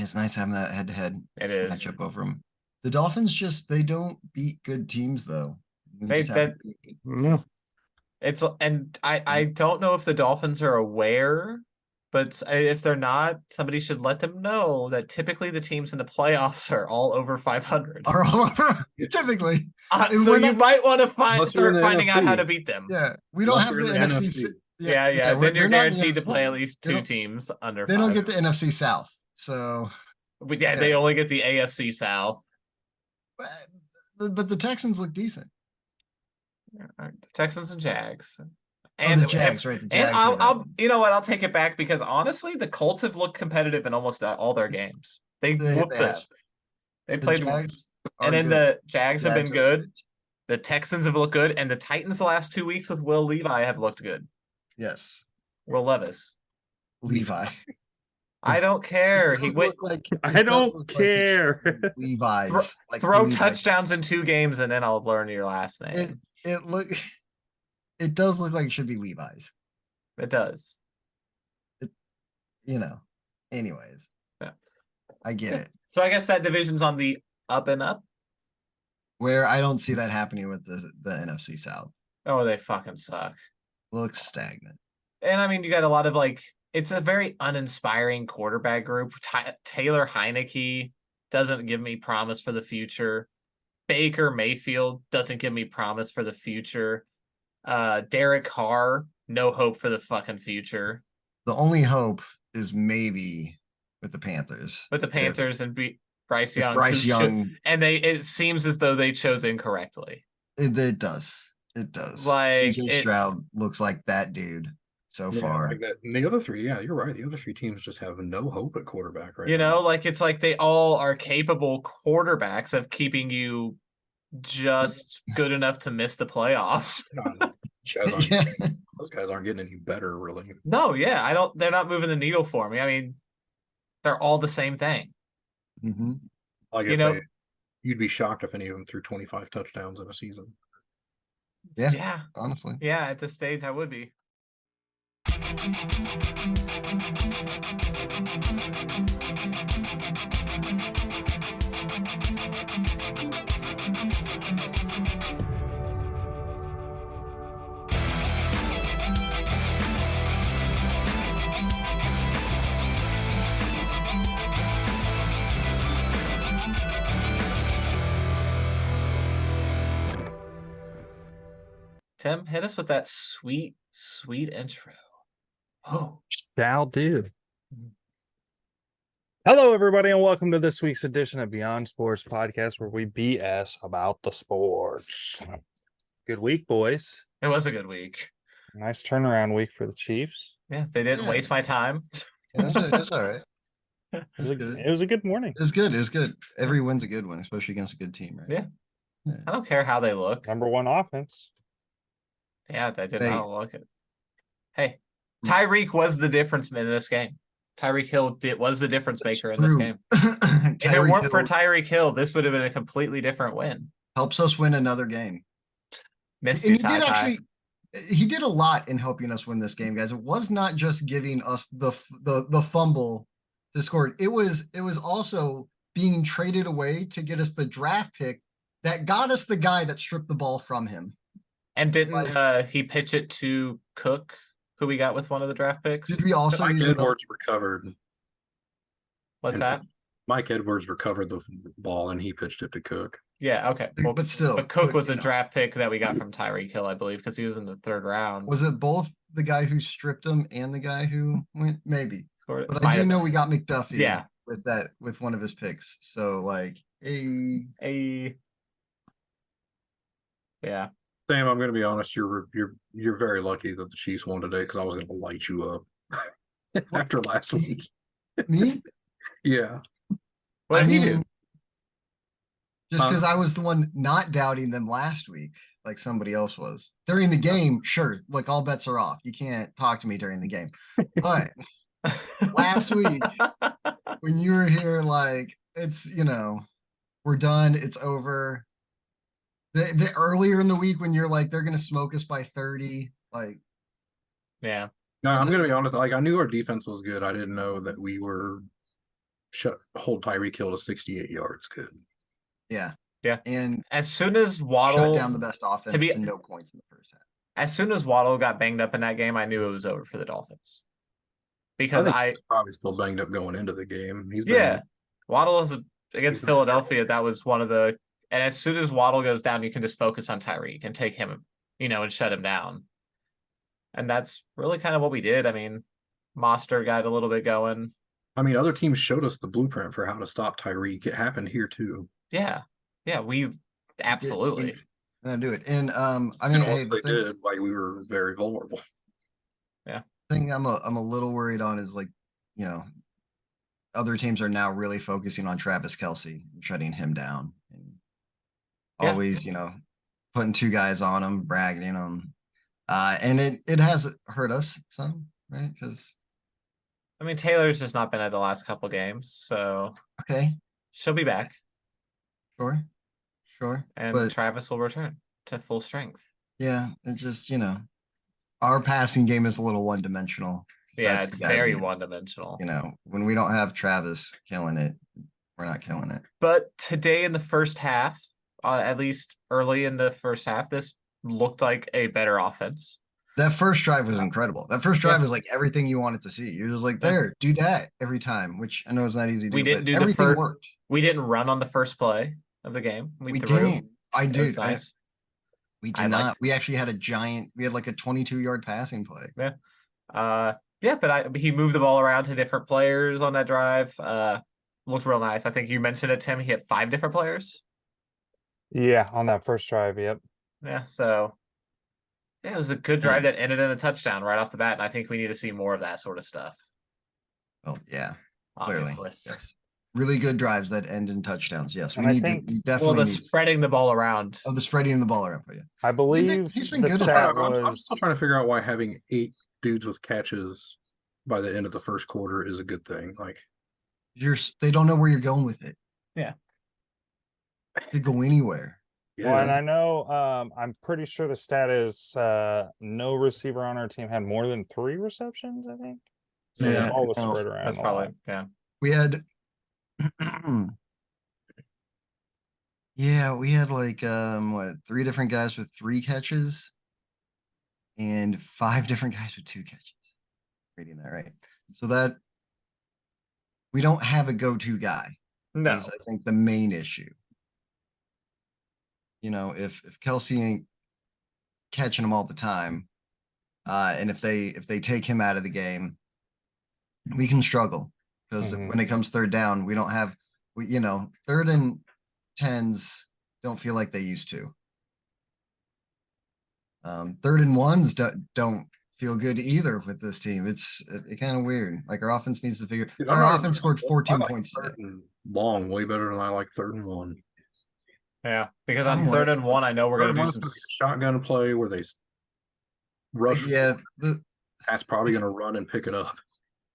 It's nice having that head-to-head It is. matchup over them. The Dolphins they don't beat good teams though. We They just have that No. it's and I don't know if the Dolphins are aware, but if they're not, somebody should let them know that typically the teams in the playoffs are all over 500. are all typically. So you might want to start finding out how to NFC. beat them. Yeah, we don't Unless have you're the in the NFC. NFC. Yeah. Then you're they're not in the guaranteed to NFC. play at least They two don't- teams under They don't 5. get the NFC South, so But yeah, they only get the AFC South. but the Texans look decent. The Texans and Jags. And the Jags, right? The And Jags. I'll you know what? I'll take it back because honestly, the Colts have looked competitive in almost all their games. They whooped us. They played, Jags and then the Jags have been good. Good. The Texans have looked good, and the Titans the last 2 weeks with Will Levi have looked good. Yes, Will Levis. Levi. I don't care. I don't care. Levi's. Throw touchdowns in 2 games, and then I'll learn your last name. It does look like it should be Levi's. It does. Anyways. Yeah. I get it. So I guess that division's on the up and up. Where I don't see that happening with the NFC South. Oh, they fucking suck. Looks stagnant. And I mean, you got a lot of it's a very uninspiring quarterback group. Taylor Heineke doesn't give me promise for the future. Baker Mayfield doesn't give me promise for the future. Derek Carr, no hope for the fucking future. The only hope is maybe with the Panthers. With the Panthers and Bryce Young. And it seems as though they chose incorrectly. It does. It does. Like CJ Stroud looks like that dude so far. Like that. And the other 3, yeah, you're right. The other 3 teams just have no hope at quarterback right now. You know, it's like they all are capable quarterbacks of keeping you just good enough to miss the playoffs. Those guys aren't getting any better, really. No, yeah, they're not moving the needle for me. I mean, they're all the same thing. Mm-hmm. Like you'd be shocked if any of them threw 25 touchdowns in a season. Yeah. Honestly. Yeah, at this stage I would be. Tim, hit us with that sweet, sweet intro. Oh, shall do. Hello, everybody, and welcome to this week's edition of Beyond Sports Podcast, where we BS about the sports. Good week, boys. It was a good week. Nice turnaround week for the Chiefs. Yeah, they didn't waste my time. It was all right. It was a good morning. It was good. Every win's a good one, especially against a good team, right? Yeah. I don't care how they look. Number 1 offense. Yeah, they did not look it. Hey, Tyreek was the difference in this game. Tyreek Hill was the difference maker in this game. If it weren't for Tyreek Hill, this would have been a completely different win. Helps us win another game. Missed you, he did a lot in helping us win this game, guys. It was not just giving us the fumble to score. It was also being traded away to get us the draft pick that got us the guy that stripped the ball from him. And didn't he pitch it to Cook, who we got with one of the draft picks? Did we also Mike Edwards recovered? What's that? Mike Edwards recovered the ball and he pitched it to Cook. Yeah, okay. Well, but still. But Cook was a draft pick that we got from Tyreek Hill, I believe, because he was in the 3rd round. Was it both the guy who stripped him and the guy who went? Maybe. But I do know we got McDuffie with one of his picks. So yeah. Sam, I'm going to be honest. You're very lucky that the Chiefs won today because I was going to light you up after last week. Me? Yeah. What did he do? Just because I was the one not doubting them last week, like somebody else was. During the game, sure, like all bets are off. You can't talk to me during the game. But last week, when you were here, like, it's, we're done, it's over. The earlier in the week when you're like, they're going to smoke us by 30, like. Yeah. No, I'm going to be honest. Like, I knew our defense was good. I didn't know that we were hold Tyreek Hill to 68 yards. Good. Yeah. Yeah. And As soon as shut Waddle down the best offense be- to no points in the first half. as soon as Waddle got banged up in that game, I knew it was over for the Dolphins. Because he's probably still banged up going into the game. Waddle is against He's been Philadelphia. That was one of the, and as soon as Waddle goes down, you can just focus on Tyreek and take him, and shut him down. And that's really kind of what we did. I mean, Monster got a little bit going. I mean, other teams showed us the blueprint for how to stop Tyreek. It happened here too. Yeah, we absolutely gonna do it. And I mean, and once they did, like we were very vulnerable. Yeah. Thing I'm a little worried on is like, other teams are now really focusing on Travis Kelce and shutting him down. And always, putting two guys on him, bragging him. And it has hurt us some, right? Because I mean, Taylor's just not been at the last couple games, so okay, she'll be back. Sure. And but Travis will return to full strength. Yeah, it just our passing game is a little one dimensional. Yeah, it's very one dimensional. When we don't have Travis killing it, we're not killing it. But today in the first half, at least early in the first half, this looked like a better offense. That first drive was incredible. That first drive was like everything you wanted to see. You're just like, there, do that every time, which I know is not easy to do. We didn't do everything worked. We didn't run on the first play of the game. We didn't. I did. Nice. We did not. We actually had we had like a 22-yard passing play. Yeah. But he moved the ball around to different players on that drive. Looked real nice. I think you mentioned it, Tim. He hit 5 different players. Yeah, on that first drive. Yep. Yeah. So it was a good drive that ended in a touchdown right off the bat, and I think we need to see more of that sort of stuff. Well, yeah, obviously. clearly, yes. Really good drives that end in touchdowns. Yes, we definitely. Spreading the ball around. Oh, the spreading the ball around. Yeah, I believe he's been good at that. I'm still trying to figure out why having 8 dudes with catches by the end of the first quarter is a good thing. Like, they don't know where you're going with it. Yeah, it could go anywhere. Yeah. Well, and I know I'm pretty sure the stat is no receiver on our team had more than 3 receptions, I think. So the ball was spread around. That's probably We had we had like 3 different guys with 3 catches and 5 different guys with 2 catches. Reading that right. So that we don't have a go-to guy. No. Is, I think, the main issue. If Kelce ain't catching him all the time, and if they take him out of the game, we can struggle because when it comes third down, we don't have, third and 10s don't feel like they used to. Third and 1s don't feel good either with this team. It's kind of weird. Like our offense needs to figure. Our offense scored 14 points. Long, way better than I like 3rd and 1. Yeah, because on 3rd and 1, I know we're going to do some shotgun play where they rush. Yeah, that's probably going to run and pick it up.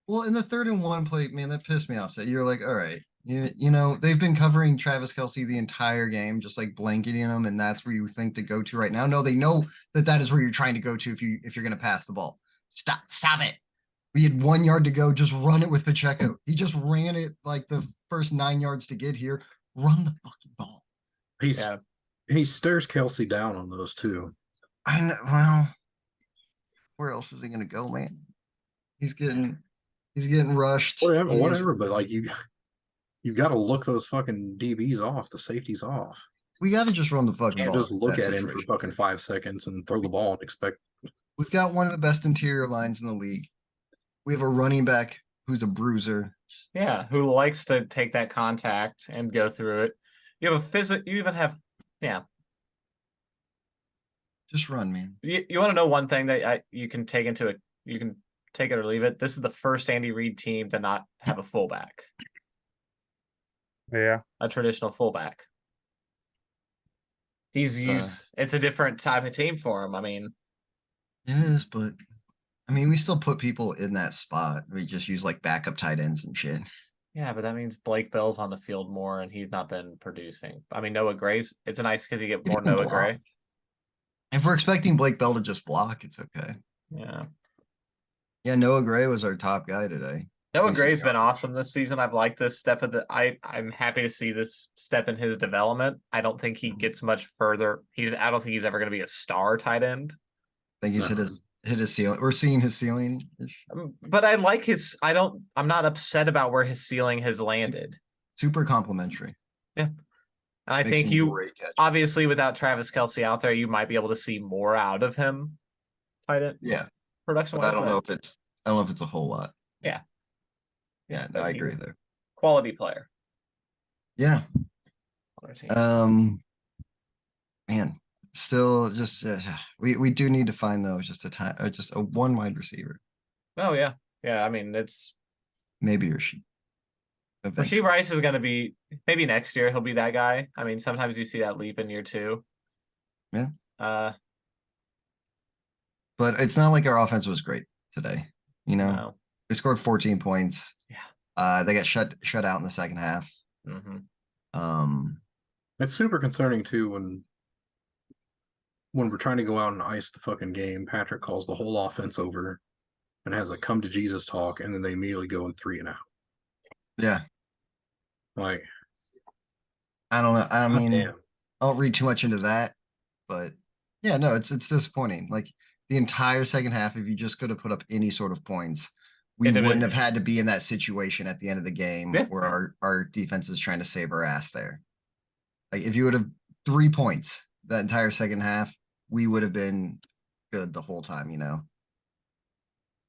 Well, in the 3rd and 1 play, man, that pissed me off. That you're like, all right, they've been covering Travis Kelce the entire game, just like blanketing him, and that's where you think to go to right now. No, they know that is where you're trying to go to if you're going to pass the ball. Stop it. We had 1 yard to go. Just run it with Pacheco. He just ran it like the first 9 yards to get here. Run the fucking ball. He stares Kelce down on those too. I know. Well, where else is he going to go, man? He's getting rushed. Whatever. But like you got to look those fucking DBs off, the safeties off. We got to just run the fucking ball. Just look at him for fucking 5 seconds and throw the ball and expect. We've got one of the best interior lines in the league. We have a running back who's a bruiser. Yeah, who likes to take that contact and go through it. You have you even have, Just run, man. You want to know one thing that you can take into it? You can take it or leave it. This is the first Andy Reid team to not have a fullback. Yeah. A traditional fullback. He's used, it's a different type of team for him. I mean, it is, but we still put people in that spot. We just use like backup tight ends and shit. Yeah, but that means Blake Bell's on the field more, and he's not been producing. Noah Gray's. It's nice because you get more Noah Gray. If we're expecting Blake Bell to just block, it's okay. Yeah. Yeah, Noah Gray was our top guy today. Noah decent Gray's been yardage. awesome this season. I've liked this step of the. I'm happy to see this step in his development. I don't think he gets much further. I don't think he's ever going to be a star tight end. I think he's No. hit his ceiling. We're seeing his ceiling. But I like his. I'm not upset about where his ceiling has landed. Super complimentary. And I Makes think some you great catches. obviously without Travis Kelce out there, you might be able to see more out of him. Tight end. Yeah, Production. but I don't know if it's a whole lot. Yeah. Yeah, no, but I he's agree there. Quality player. Yeah. On our team. Man, still just we do need to find though just a one wide receiver. Oh yeah. Yeah. I mean, it's Maybe Rasheed. Rasheed Rice is going to be maybe next year. He'll be that guy. I mean, sometimes you see that leap in year 2. Yeah. But But it's not like our offense was great today. You know, no. we scored 14 points. Yeah. They got shut out in the second half. Mm-hmm. It's super concerning too when we're trying to go out and ice the fucking game. Patrick calls the whole offense over and has a come to Jesus talk, and then they immediately go in 3 and out. Yeah. Like, I don't know. I mean, damn. I don't read too much into that, but yeah, no, it's disappointing. Like the entire second half, if you just could have put up any sort of points, we It'd have wouldn't been- have had to be in that situation at the end of the game Yeah. where our defense is trying to save our ass there. Like if you would have 3 points that entire second half, we would have been good the whole time, you know.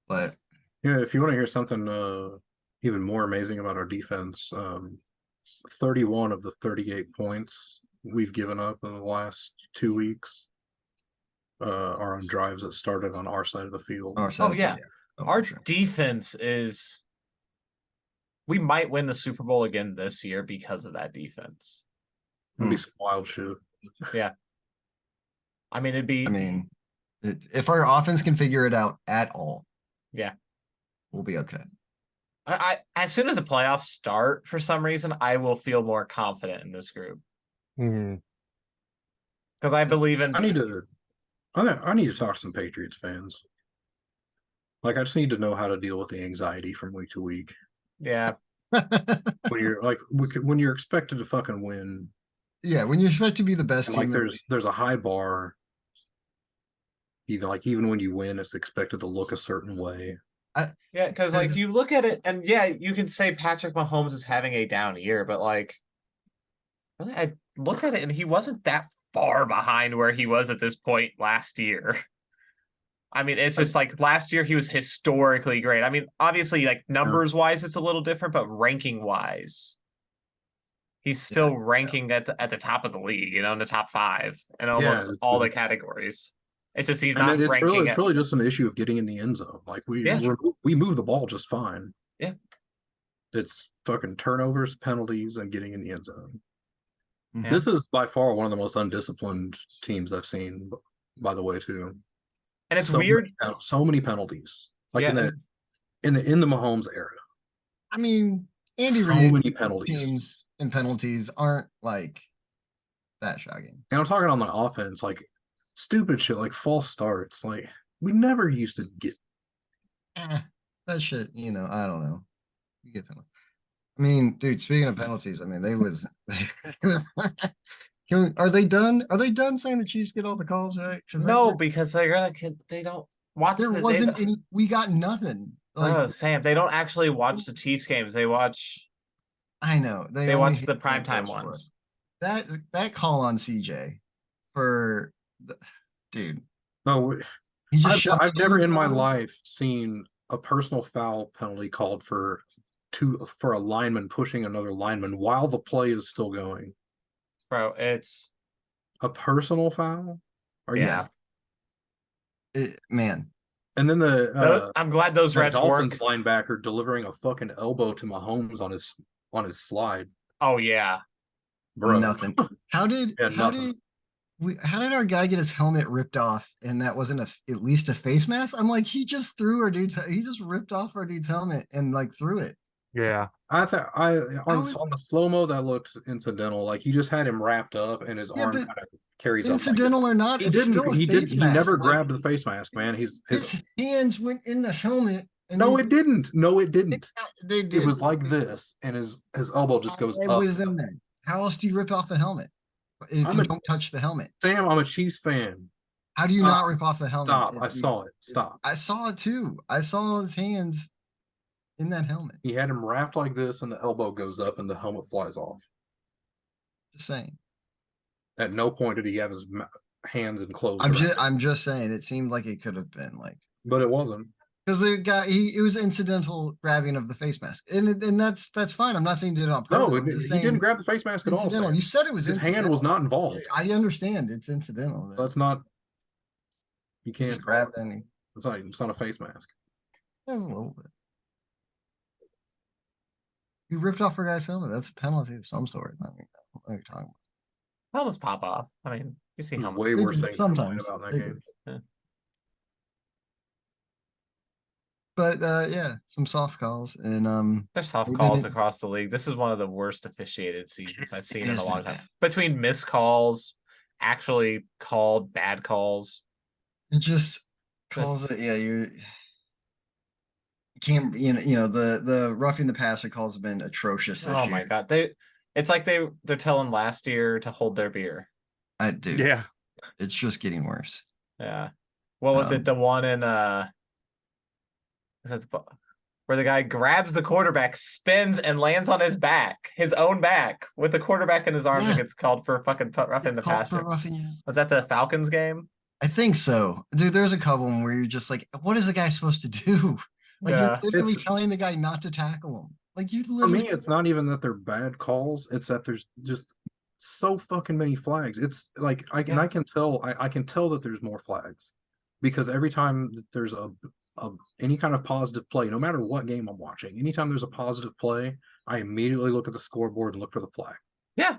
But Yeah, if you want to hear something even more amazing about our defense, 31 of the 38 points we've given up in the last 2 weeks are on drives that started on our side of the field. our side, yeah. Oh, Our for sure. defense is. We might win the Super Bowl again this year because of that defense. It'd be some wild shit. Yeah. I mean, it'd be. I mean, if our offense can figure it out at all, Yeah. we'll be okay. I as soon as the playoffs start, for some reason, I will feel more confident in this group Mhm. because I believe in. I need to talk to some Patriots fans. Like, I just need to know how to deal with the anxiety from week to week. Yeah. When you're expected to fucking win, Yeah, when you're supposed to be the best and team, like there's a high bar. Even when you win, it's expected to look a certain way. Yeah, because like you look at it, and yeah, you can say Patrick Mahomes is having a down year, but like, really, I looked at it and he wasn't that far behind where he was at this point last year. I mean, it's just like last year he was historically great. I mean, obviously, like numbers wise, it's a little different, but ranking wise, he's still ranking at the top of the league. You know, in the top 5 in almost all the categories. It's just he's not ranking. It's really just an issue of getting in the end zone. Like we move the ball just fine. Yeah, it's fucking turnovers, penalties, and getting in the end zone. Yeah. This is by far one of the most undisciplined teams I've seen. By the way, too. And it's weird. So many penalties, like in the Mahomes era. I mean, Andy so Reid many penalties. Teams and penalties aren't like that shocking. And I'm talking on the offense, like stupid shit, like false starts. Like we never used to get that shit. You know, I don't know. You get penalties. I mean, dude. Speaking of penalties, I mean, are they done? Are they done saying the Chiefs get all the calls right? No, because they don't watch. There wasn't any. We got nothing. Like, Sam, they don't actually watch the Chiefs games. They watch. I know they watch the primetime ones. That call on CJ for the dude. No, I've never in my life seen a personal foul penalty called for a lineman pushing another lineman while the play is still going. Bro, it's a personal foul. Man. And then I'm glad those refs Dolphins linebacker delivering a fucking elbow to Mahomes on his slide. Oh yeah, bro. Nothing. How did our guy get his helmet ripped off and that wasn't at least a face mask? I'm like, he just ripped off our dude's helmet and like threw it. Yeah. I thought on the slow-mo that looked incidental. Like he just had him wrapped up and his arm kind of carries incidental up. Or not, he never grabbed the face mask, man. His hands went in the helmet And No, they- it didn't. No, it didn't. They It did. was like this, and his elbow just goes It up. was in there. How else do you rip off the helmet if I'm you a- don't touch the helmet? Sam, I'm a Chiefs fan. How do you Stop. not rip off the helmet? Stop. I saw it. Stop. I saw it too. I saw his hands in that helmet. He had him wrapped like this, and the elbow goes up, and the helmet flies off. Just saying. At no point did he have his hands enclosed. around it. I'm just saying. It seemed like it could have been like But it wasn't. because the guy it was incidental grabbing of the face mask, and that's fine. I'm not saying he did it on purpose. No, I'm he just didn't saying grab the face mask at all. incidental. Sam. You said it was His hand incidental. was not involved. I understand it's incidental. So that's not. You He can't just grabbed it and he, It's not a face mask. a little bit. You ripped off a guy's helmet. That's a penalty of some sort. I mean, what are you talking about? Helmets pop off. I mean, you see There's helmets. way They worse did things to complain sometimes. about in They that game. Yeah. But yeah, some soft calls and There's soft we calls didn't- across the league. This is one of the worst officiated seasons I've seen It in has a long been time. bad. Between missed calls, actually called bad calls. it just calls it. Yeah, you can't. The roughing the passer calls have been atrocious this Oh year. my god. It's like they're telling last year to hold their beer. I do. Yeah. It's just getting worse. Yeah. What was it? The one in is that where the guy grabs the quarterback, spins, and lands on his back, his own back, with the quarterback in his arms and Yeah. gets called for fucking roughing the Called for passer. roughing you. Was that the Falcons game? I think so, dude. There's a couple where you're just like, what is the guy supposed to do? Like Yeah. you're literally It's- telling the guy not to tackle him. Like you For literally. me, it's not even that they're bad calls. It's that there's just so fucking many flags. It's like I can tell that there's more flags because every time that there's a any kind of positive play, no matter what game I'm watching, anytime there's a positive play, I immediately look at the scoreboard and look for the flag. Yeah.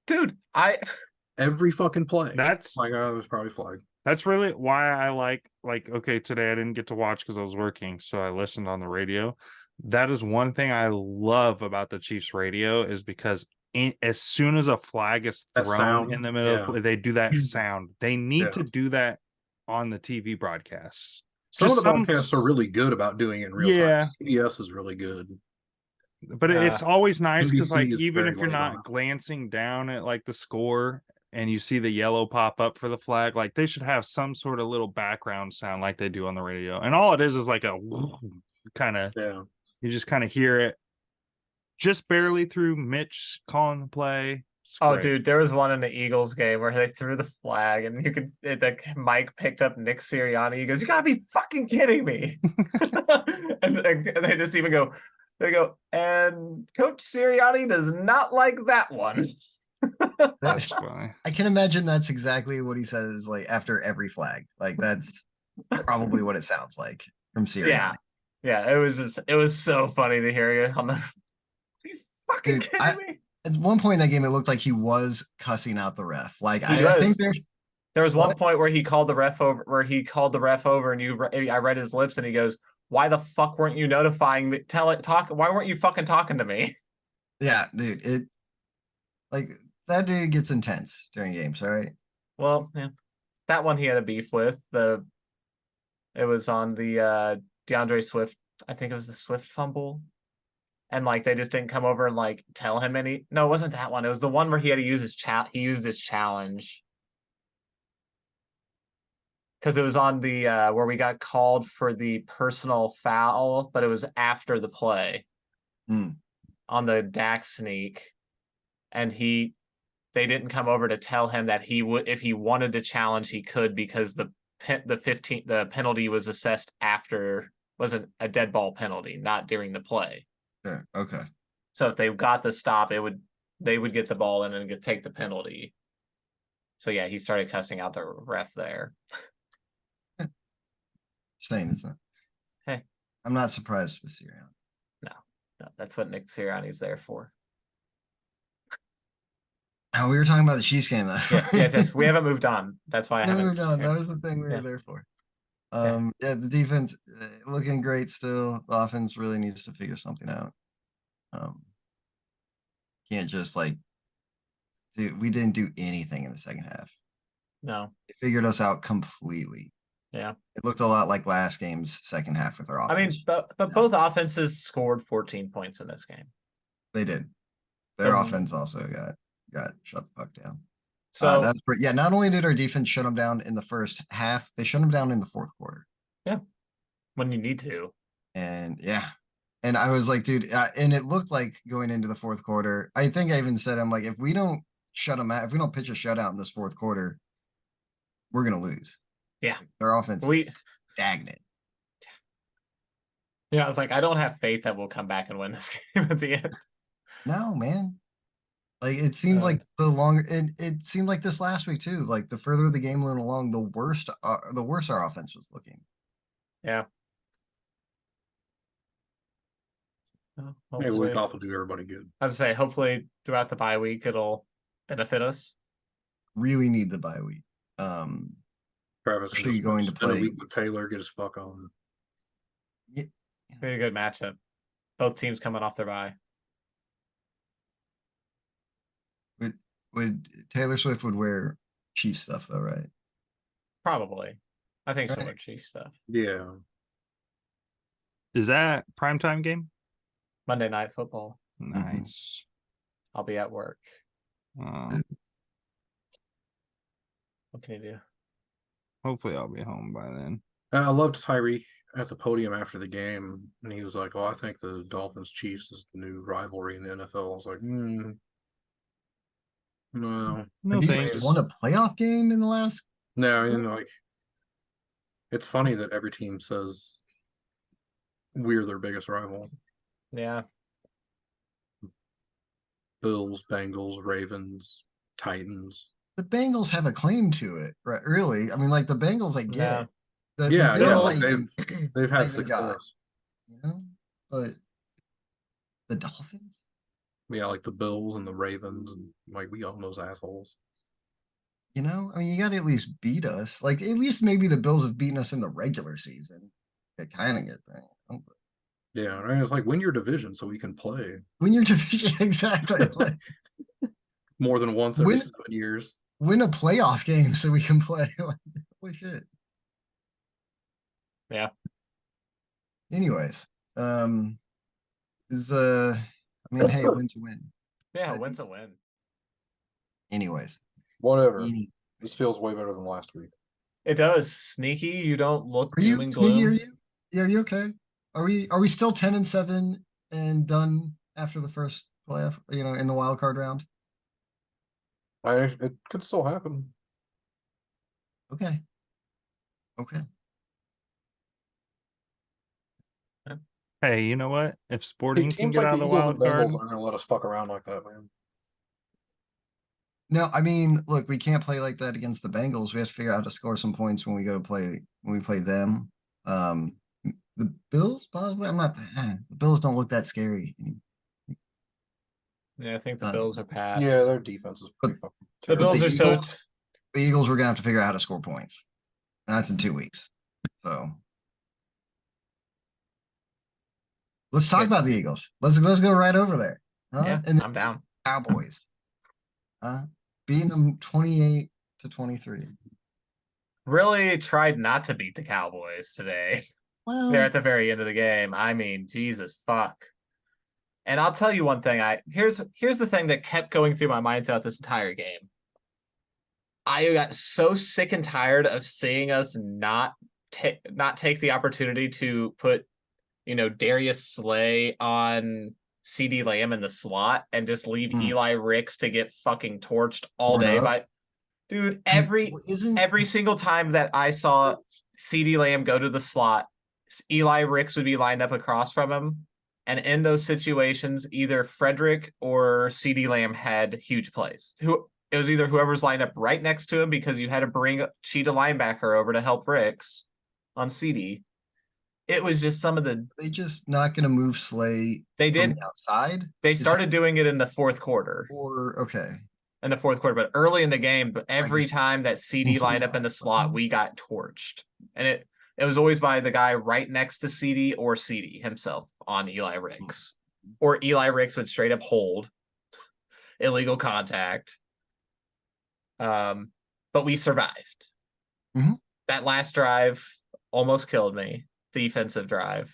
Dude, Every fucking play. That's Like, oh, it was probably flag. That's really why I like okay, today I didn't get to watch because I was working, so I listened on the radio. That is one thing I love about the Chiefs radio is because as soon as a flag is That thrown sound, in the middle of yeah. play, they do that sound. They need Yeah. to do that on the TV broadcasts. Some Just of the broadcasts are really good about doing it in real Yeah. time. CBS is really good. But it's always nice because NBC like is even very if you're late on not it. glancing down at like the score and you see the yellow pop up for the flag, like they should have some sort of little background sound like they do on the radio. And all it is like a kind of, Yeah. you just kind of hear it just barely through Mitch calling the play. It's oh great. dude, there was one in the Eagles game where they threw the flag and you could the Mike picked up Nick Sirianni. He goes, "You gotta be fucking kidding me!" and they just even go, and Coach Sirianni does not like that one. That's funny. I can imagine that's exactly what he says like after every flag. Like that's probably what it sounds like from Sirianni. Yeah, it was so funny to hear you on the. Are you fucking Dude, kidding me? At one point in that game, it looked like he was cussing out the ref. Like He I was. think There was one What? point where he called the ref over, and I read his lips, and he goes, "Why the fuck weren't you notifying me? Why weren't you fucking talking to me?" Yeah, dude. It like that dude gets intense during games, all right? Well, yeah, that one he had a beef with. It was on the DeAndre Swift. I think it was the Swift fumble, and like they just didn't come over and like tell him any. No, it wasn't that one. It was the one where he had to use his He used his challenge. Because it was on the where we got called for the personal foul, but it was after the play on the Dak sneak, and they didn't come over to tell him that he would, if he wanted to challenge, he could, because the penalty was assessed after, wasn't a dead ball penalty, not during the play. Sure. Okay. So if they got the stop, they would get the ball in and take the penalty. So yeah, he started cussing out the ref there. Saying it's not. Hey. I'm not surprised with Sirianni. No, that's what Nick Sirianni's there for. Oh, we were talking about the Chiefs game though. Yes. We haven't moved on. That's why I No, haven't. moved on. That was the thing we were there for. Yeah, the defense looking great still. The offense really needs to figure something out. Can't just like, dude, we didn't do anything in the second half. No. They figured us out completely. Yeah. It looked a lot like last game's second half with their I mean, offense. but both offenses scored 14 points in this game. They did. Their So- offense also got shut the fuck down. So that's yeah. Not only did our defense shut them down in the first half, they shut them down in the fourth quarter. when you need to. And yeah, and I was like, dude, and it looked like going into the fourth quarter. I think I even said, I'm like, if we don't shut them out, if we don't pitch a shutout in this fourth quarter, we're gonna lose. Yeah. Their offense is stagnant. Yeah, I was like, I don't have faith that we'll come back and win this game at the end. No, man. Like it seemed like the longer it seemed like this last week too. Like the further the game went along, the worse our offense was looking. Yeah. Maybe a week off will do everybody good. As I say, hopefully throughout the bye week it'll benefit us. Really need the bye week. Travis Actually going to spend play a week with Taylor, get his fuck on. Yeah, Pretty good matchup. Both teams coming off their bye. would Taylor Swift would wear Chiefs stuff though, right? Probably. I think she'll Right. wear Chiefs stuff. Yeah. Is that primetime game? Monday Night Football. Nice. I'll be at work. Um, What can you do? hopefully I'll be home by then. I loved Tyreek at the podium after the game, and he was like, "Oh, I think the Dolphins Chiefs is the new rivalry in the NFL." I was like, no. No Have you thanks. guys won a playoff game in the last? No, like it's funny that every team says we're their biggest rival. Yeah. Bills, Bengals, Ravens, Titans. The Bengals have a claim to it, right? Really? I mean, like the Bengals, I get Yeah. it. The Yeah, Bills, like, they've had even got. success. You know, but the Dolphins. Yeah, like the Bills and the Ravens, and like we own those assholes. You know, I mean, you got to at least beat us. Like, at least maybe the Bills have beaten us in the regular season. I kind of get that. Yeah, right. It's like win your division so we can play Win your division, exactly. Like, more than once every Win- 7 years. win a playoff game so we can play. Like, holy shit. Yeah. Anyways, I mean, hey, win's a win. Yeah, I win's think- a win. Anyways, Whatever. any- This feels way better than last week. It does. Sneaky, you don't look are you doom and Sneaky, gloom. are you? Yeah, are you okay? Are we still 10-7 and done after the first playoff? You know, in the wild card round. It could still happen. Okay. Okay. Hey, you know what? If Sporting can Teams get like out of the the Eagles wild and Bengals card, aren't gonna let us fuck around like that, man. No, I mean, look, we can't play like that against the Bengals. We have to figure out how to score some points when we go to play when we play them. The Bills, possibly. I'm not. The Bills don't look that scary. Yeah, I think the Bills are past. Yeah, their defense is pretty fucking The terrible. Bills the are so Eagles- The Eagles, we're gonna have to figure out how to score points. And that's in 2 weeks. So let's talk about the Eagles. Let's go right over there. Huh? yeah, And I'm down. Cowboys. Beating them 28-23. Really tried not to beat the Cowboys today. Well, They're at the very end of the game. I mean, Jesus fuck. And I'll tell you one thing. Here's the thing that kept going through my mind throughout this entire game. I got so sick and tired of seeing us not take the opportunity to put, Darius Slay on CD Lamb in the slot and just leave Eli Ricks to get fucking torched all day by dude. Every single time that I saw CD Lamb go to the slot, Eli Ricks would be lined up across from him. And in those situations, either Frederick or CD Lamb had huge plays. It was either whoever's lined up right next to him because you had to bring a cheetah linebacker over to help Ricks on CD. It was just some of the. They just not going to move Slay. They did the outside. They started doing it in the fourth quarter. Okay. In the fourth quarter, but early in the game, every time that CD lined up in the slot, we got torched, and it was always by the guy right next to CD or CD himself on Eli Ricks, or Eli Ricks would straight up hold illegal contact. But we survived. Mhm. that last drive almost killed me. Defensive drive,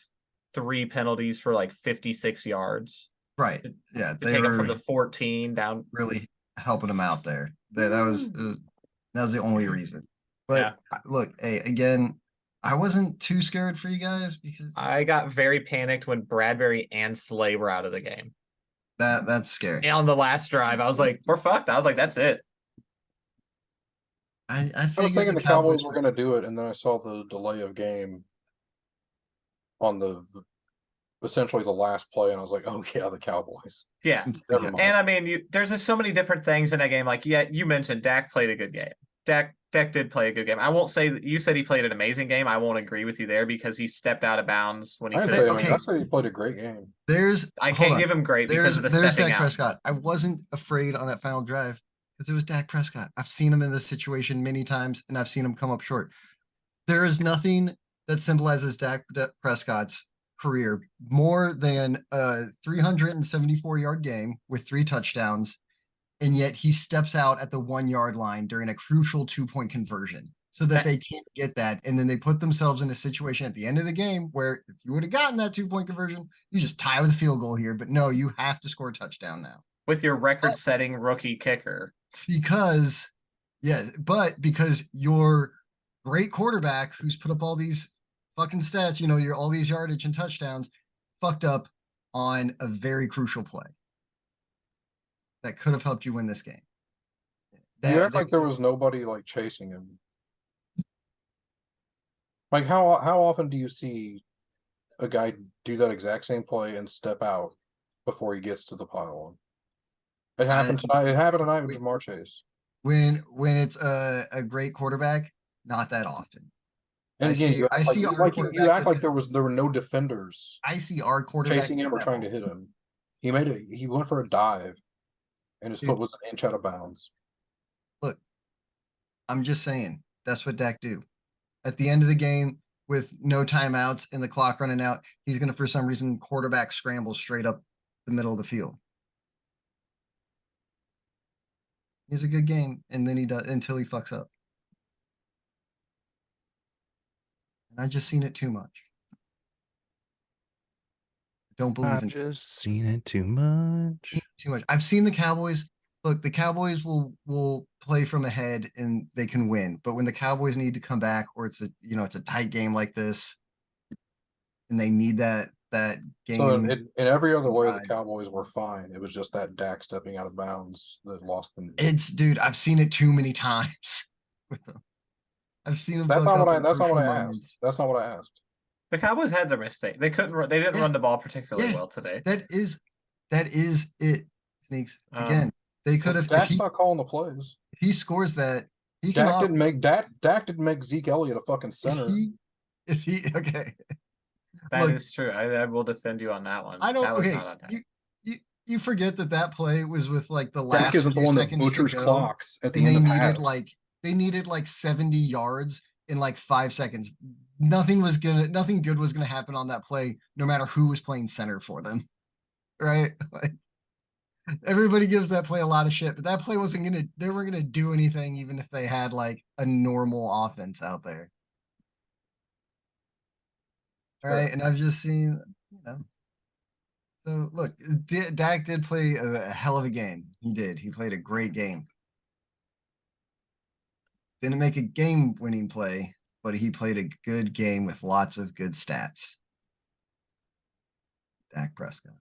3 penalties for like 56 yards. Right. Yeah, To they take them were from the 14 down. really helping him out there. That was the only reason. Yeah. But look, hey, again, I wasn't too scared for you guys because I got very panicked when Bradbury and Slay were out of the game. that's scary. And on the last drive, I was like, we're fucked. I was like, that's it. I I was figured thinking the the Cowboys were going to do it, and then I saw the delay of game on the essentially the last play, and I was like, oh yeah, the Cowboys. Yeah. Never Yeah. mind. And I mean, there's just so many different things in that game. Like, yeah, you mentioned Dak played a good game. Dak did play a good game. I won't say that you said he played an amazing game. I won't agree with you there because he stepped out of bounds when he I didn't could. say Okay. I said he played a great game. I hold can't on. give him great because of the There's stepping Dak out. Prescott. I wasn't afraid on that final drive because it was Dak Prescott. I've seen him in this situation many times, and I've seen him come up short. There is nothing that symbolizes Dak Prescott's career more than a 374-yard game with 3 touchdowns, and yet he steps out at the 1-yard line during a crucial 2-point conversion so that they can't get that. And then they put themselves in a situation at the end of the game where if you would have gotten that 2-point conversion, you just tie with a field goal here. But no, you have to score a touchdown now. With your record-setting rookie kicker. Because your great quarterback who's put up all these fucking stats, you're all these yardage and touchdowns, fucked up on a very crucial play that could have helped you win this game. You act like there was nobody like chasing him. Like how often do you see a guy do that exact same play and step out before he gets to the pylon? It happened tonight. It happened tonight with Jamar Chase. When it's a great quarterback, not that often. And again, you act like there were no defenders. I see our quarterback chasing him or trying to hit him. He went for a dive, and his foot was an inch out of bounds. Look, I'm just saying that's what Dak do. At the end of the game, with no timeouts and the clock running out, he's going to, for some reason, quarterback scramble straight up the middle of the field. He's a good game, and then he does until he fucks up. And I've just seen it too much. Don't believe I've just seen it too much. Too much. I've seen the Cowboys. Look, the Cowboys will play from ahead and they can win. But when the Cowboys need to come back, or it's a tight game like this, and they need that game. So in every other way, the Cowboys were fine. It was just that Dak stepping out of bounds that lost them. Dude, I've seen it too many times with them. I've seen them. That's not what I asked. That's not what I asked. The Cowboys had their mistake. They didn't run the ball particularly well today. That is it. Sneaks again. They could have. Dak's not calling the plays. If he scores that, Dak didn't make Zeke Elliott a fucking center. Okay. That is true. I will defend you on that one. I don't. That was okay. not on Dak. You forget that play was with like the last Dak isn't the one that butchers clocks at the end of the half. They needed like 70 yards in like 5 seconds. Nothing good was gonna happen on that play, no matter who was playing center for them. Right? Like, everybody gives that play a lot of shit, but that play they weren't gonna do anything even if they had like a normal offense out there. All right, and I've just seen, So look, Dak did play a hell of a game. He did. He played a great game. Didn't make a game-winning play, but he played a good game with lots of good stats. Dak Prescott.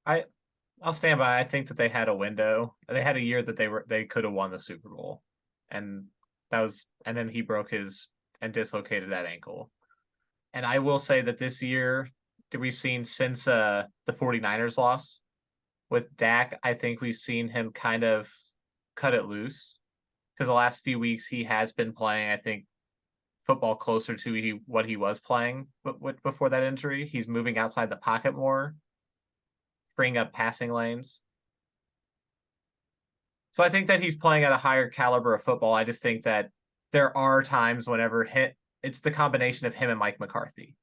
I'll stand by. I think that they had a window. They had a year that they could have won the Super Bowl, and then he broke his and dislocated that ankle. And I will say that this year that we've seen since the 49ers loss with Dak, I think we've seen him kind of cut it loose because the last few weeks he has been playing, I think, football closer to what he was playing before that injury. He's moving outside the pocket more, freeing up passing lanes. So I think that he's playing at a higher caliber of football. I just think that there are times whenever it's the combination of him and Mike McCarthy.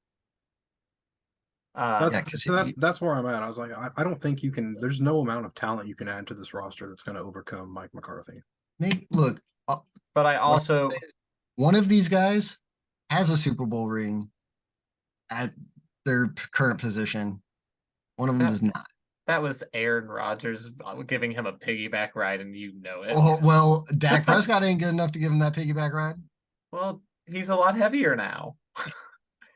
That's where I'm at. I was like, I don't think you can. There's no amount of talent you can add to this roster that's going to overcome Mike McCarthy. Maybe look. But I what I'm also saying is one of these guys has a Super Bowl ring at their current position. One of them that, does not. that was Aaron Rodgers giving him a piggyback ride, and you know it. Oh well, Dak Prescott ain't good enough to give him that piggyback ride. Well, he's a lot heavier now.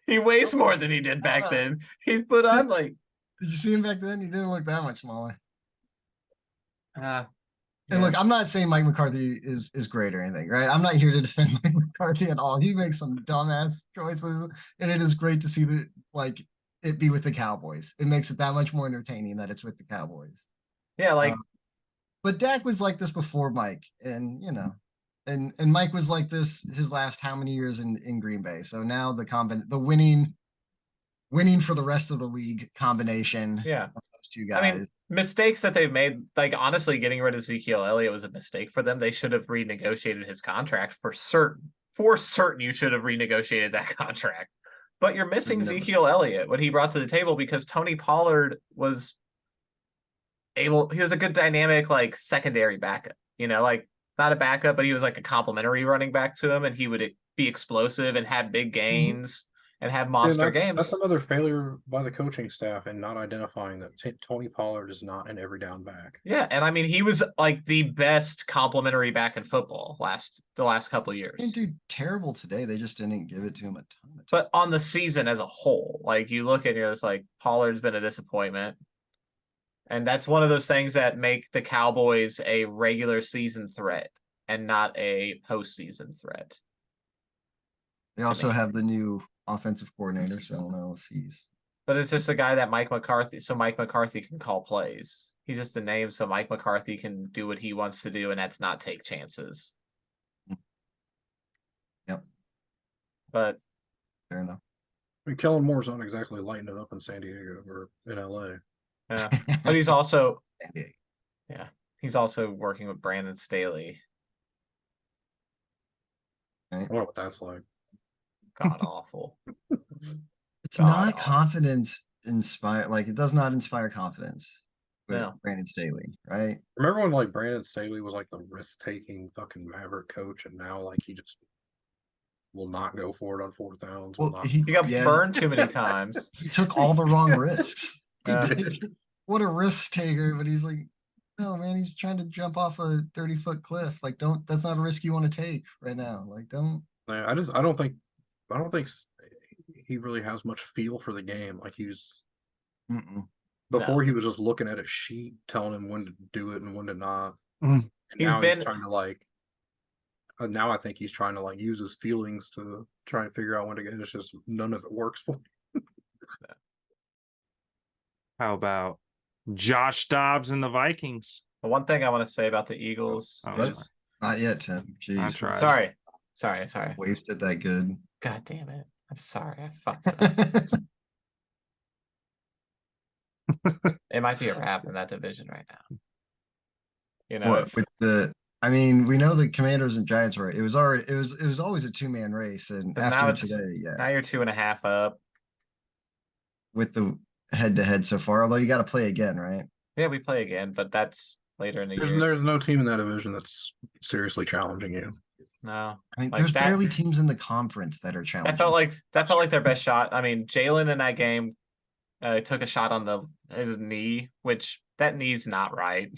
He weighs more than he did back then. He's put on like. Did you see him back then? He didn't look that much smaller. Yeah. And look, I'm not saying Mike McCarthy is great or anything, right? I'm not here to defend Mike McCarthy at all. He makes some dumbass choices, and it is great to see that like it be with the Cowboys. It makes it that much more entertaining that it's with the Cowboys. Yeah, like but Dak was like this before Mike, and and Mike was like this his last how many years in Green Bay. So now the winning for the rest of the league combination. Yeah, of those two guys. I mean, mistakes that they've made, like honestly, getting rid of Ezekiel Elliott was a mistake for them. They should have renegotiated his contract for certain. For certain, you should have renegotiated that contract. But you're missing Ezekiel Elliott, what he brought to the table, because Tony Pollard was he was a good dynamic, like secondary backup, like not a backup, but he was like a complimentary running back to him, and he would be explosive and have big gains and have monster games. That's another failure by the coaching staff and not identifying that Tony Pollard is not an every down back. Yeah, and I mean, he was like the best complimentary back in football the last couple of years. He didn't do terrible today. They just didn't give it to him a ton. But on the season as a whole, like you look at it, it's like Pollard's been a disappointment. And that's one of those things that make the Cowboys a regular season threat and not a postseason threat. They also have the new offensive coordinator, so I don't know if he's. But it's just the guy that Mike McCarthy can call plays. He's just a name, so Mike McCarthy can do what he wants to do, and that's not take chances. Yep. But fair enough. I mean, Kellen Moore's not exactly lighting it up in San Diego or in LA. Yeah, but he's also he's also working with Brandon Staley. I don't know what that's like. God awful. It's not confidence inspire, like it does not inspire confidence with Brandon Staley, right? Remember when like Brandon Staley was like the risk-taking fucking maverick coach, and now like he just will not go for it on fourth downs. Well, he got burned too many times. He took all the wrong risks. What a risk taker, but he's like, no man, he's trying to jump off a 30-foot cliff. Like, that's not a risk you want to take right now. Like, don't. I don't think he really has much feel for the game. Like he's before he was just looking at a sheet telling him when to do it and when to not. And he's trying to like. Now I think he's trying to like use his feelings to try and figure out when to get. It's just none of it works for him. How about Josh Dobbs and the Vikings? The one thing I want to say about the Eagles is not yet, Tim. Jeez. I tried. Sorry. Wasted that good. God damn it. I'm sorry. I fucked it up. It might be a wrap in that division right now. I mean, we know the Commanders and Giants were. It was always a 2-man race, and after today, now you're 2.5 up with the head-to-head so far. Although you got to play again, right? Yeah, we play again, but that's later in the year. There's no team in that division that's seriously challenging you. No, I mean, there's barely teams in the conference that are challenging. That felt like their best shot. I mean, Jalen in that game took a shot on his knee, which that knee's not right.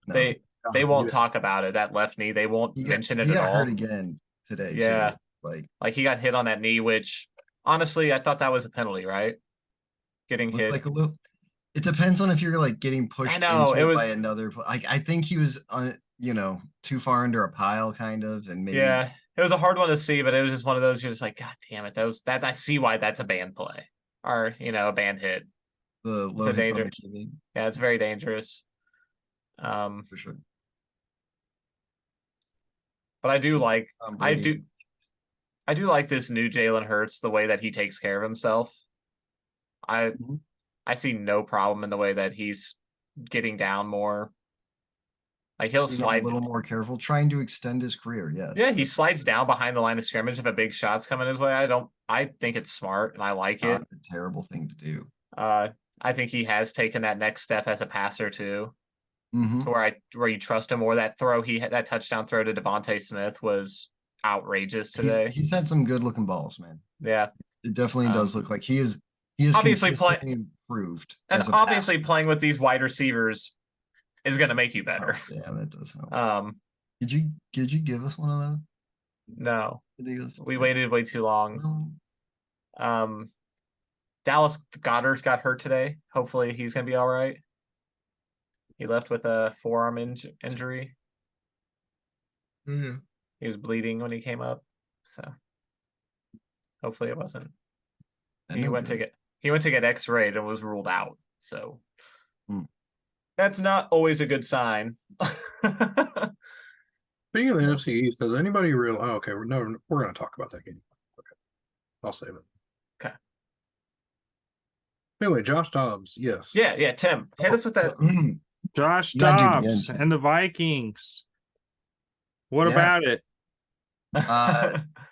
No. They won't talk about it. That left knee, they won't mention it at all. He got hurt again today. Yeah, too. Like he got hit on that knee, which honestly I thought that was a penalty, right? Getting hit. Like a little. It depends on if you're like getting pushed by another. Like I think he was too far under a pile, kind of, and maybe. Yeah, it was a hard one to see, but it was just one of those. You're just like, God damn it! That I see why that's a banned play or a banned hit. The low hits on the QB. Yeah, it's very dangerous. For sure. But I do like I do like this new Jalen Hurts, the way that he takes care of himself. I see no problem in the way that he's getting down more. Like he'll slide a little more careful, trying to extend his career. Yes. Yeah, he slides down behind the line of scrimmage if a big shot's coming his way. I think it's smart and I like it. A terrible thing to do. I think he has taken that next step as a passer too. Mhm. to where you trust him, or that that touchdown throw to Devontae Smith was outrageous today. He's had some good looking balls, man. Yeah. It definitely does look like he is Obviously consistently improved. And as a obviously passer. playing with these wide receivers is going to make you better. Oh, yeah, that does help. Did you give us one of those? No, we Yeah. waited way too long. Dallas Goddard got hurt today. Hopefully he's going to be all right. He left with a forearm injury. Yeah. He was bleeding when he came up, so hopefully it wasn't. He went to get X-rayed and was ruled out. So that's not always a good sign. Speaking of the NFC East, does anybody realize? Oh, okay, we're going to talk about that game. Okay, I'll save it. Okay. Anyway, Josh Dobbs, yes. Yeah. Tim, hit us with that. Josh You gotta do it Dobbs again. and the Vikings. What Yeah. about it?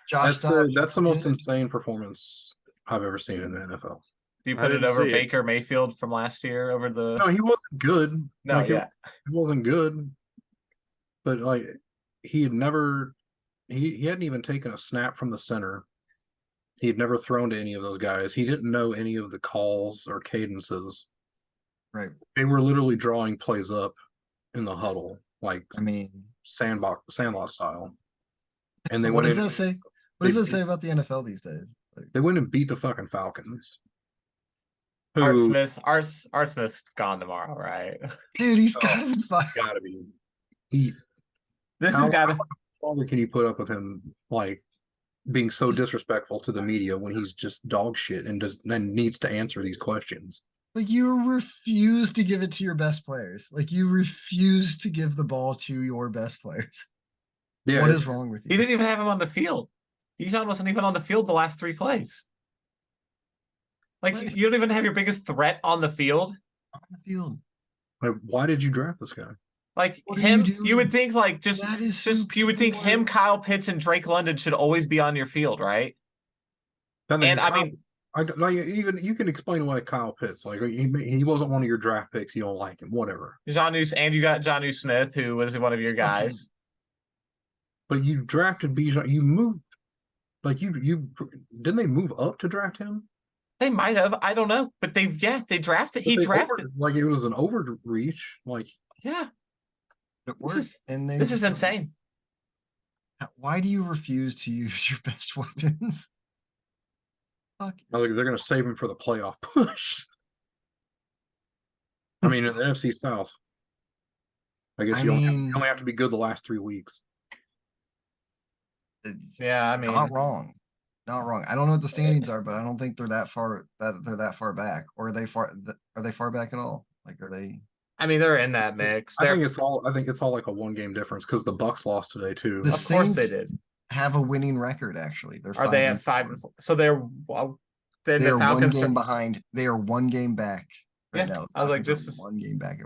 Josh That's the most insane performance I've ever seen in the NFL. Do you I put it didn't over see it. Baker Mayfield from last year over the? No, he wasn't good. No, like, yeah. He wasn't good. But like he had never he hadn't even taken a snap from the center. He had never thrown to any of those guys. He didn't know any of the calls or cadences. Right. They were literally drawing plays up in the huddle, like sandlot style. And they what does that say? What does that say about the NFL these days? They went and beat the fucking Falcons. Art Smith's gone tomorrow, right? Dude, he's gotta be fine. Gotta be. How longer can you put up with him like being so disrespectful to the media when he's just dog shit and needs to answer these questions? Like, you refuse to give it to your best players. Like, you refuse to give the ball to your best players. Yeah, what is wrong with you? He didn't even have him on the field. Bijan wasn't even on the field the last 3 plays. Like, you don't even have your biggest threat on the field. On the field. Like, why did you draft this guy? Like what him, you would think like you would think him, Kyle Pitts, and Drake London should always be on your field, right? And I mean, even you can explain why Kyle Pitts, like he wasn't one of your draft picks. You don't like him, whatever. and you got Jonnu Smith, who was one of your guys. But you drafted Bijan. You moved, like you didn't they move up to draft him? They might have. I don't know, but they drafted. He drafted like it was an overreach. Like this is insane. Why do you refuse to use your best weapons? Fuck. They're going to save him for the playoff push. I mean, in the NFC South, I guess you only have to be good the last 3 weeks. Yeah, I mean, not wrong. I don't know what the standings are, but I don't think they're that far back. Or are they far back at all? Like, are they? I mean, they're in that mix. I think it's all like a 1-game difference because the Bucks lost today too. Of course they did. Have a winning record actually. They at 5-4? So they're then the Falcons 1 game behind. They are 1 game back right now. I was like, this is 1 game back.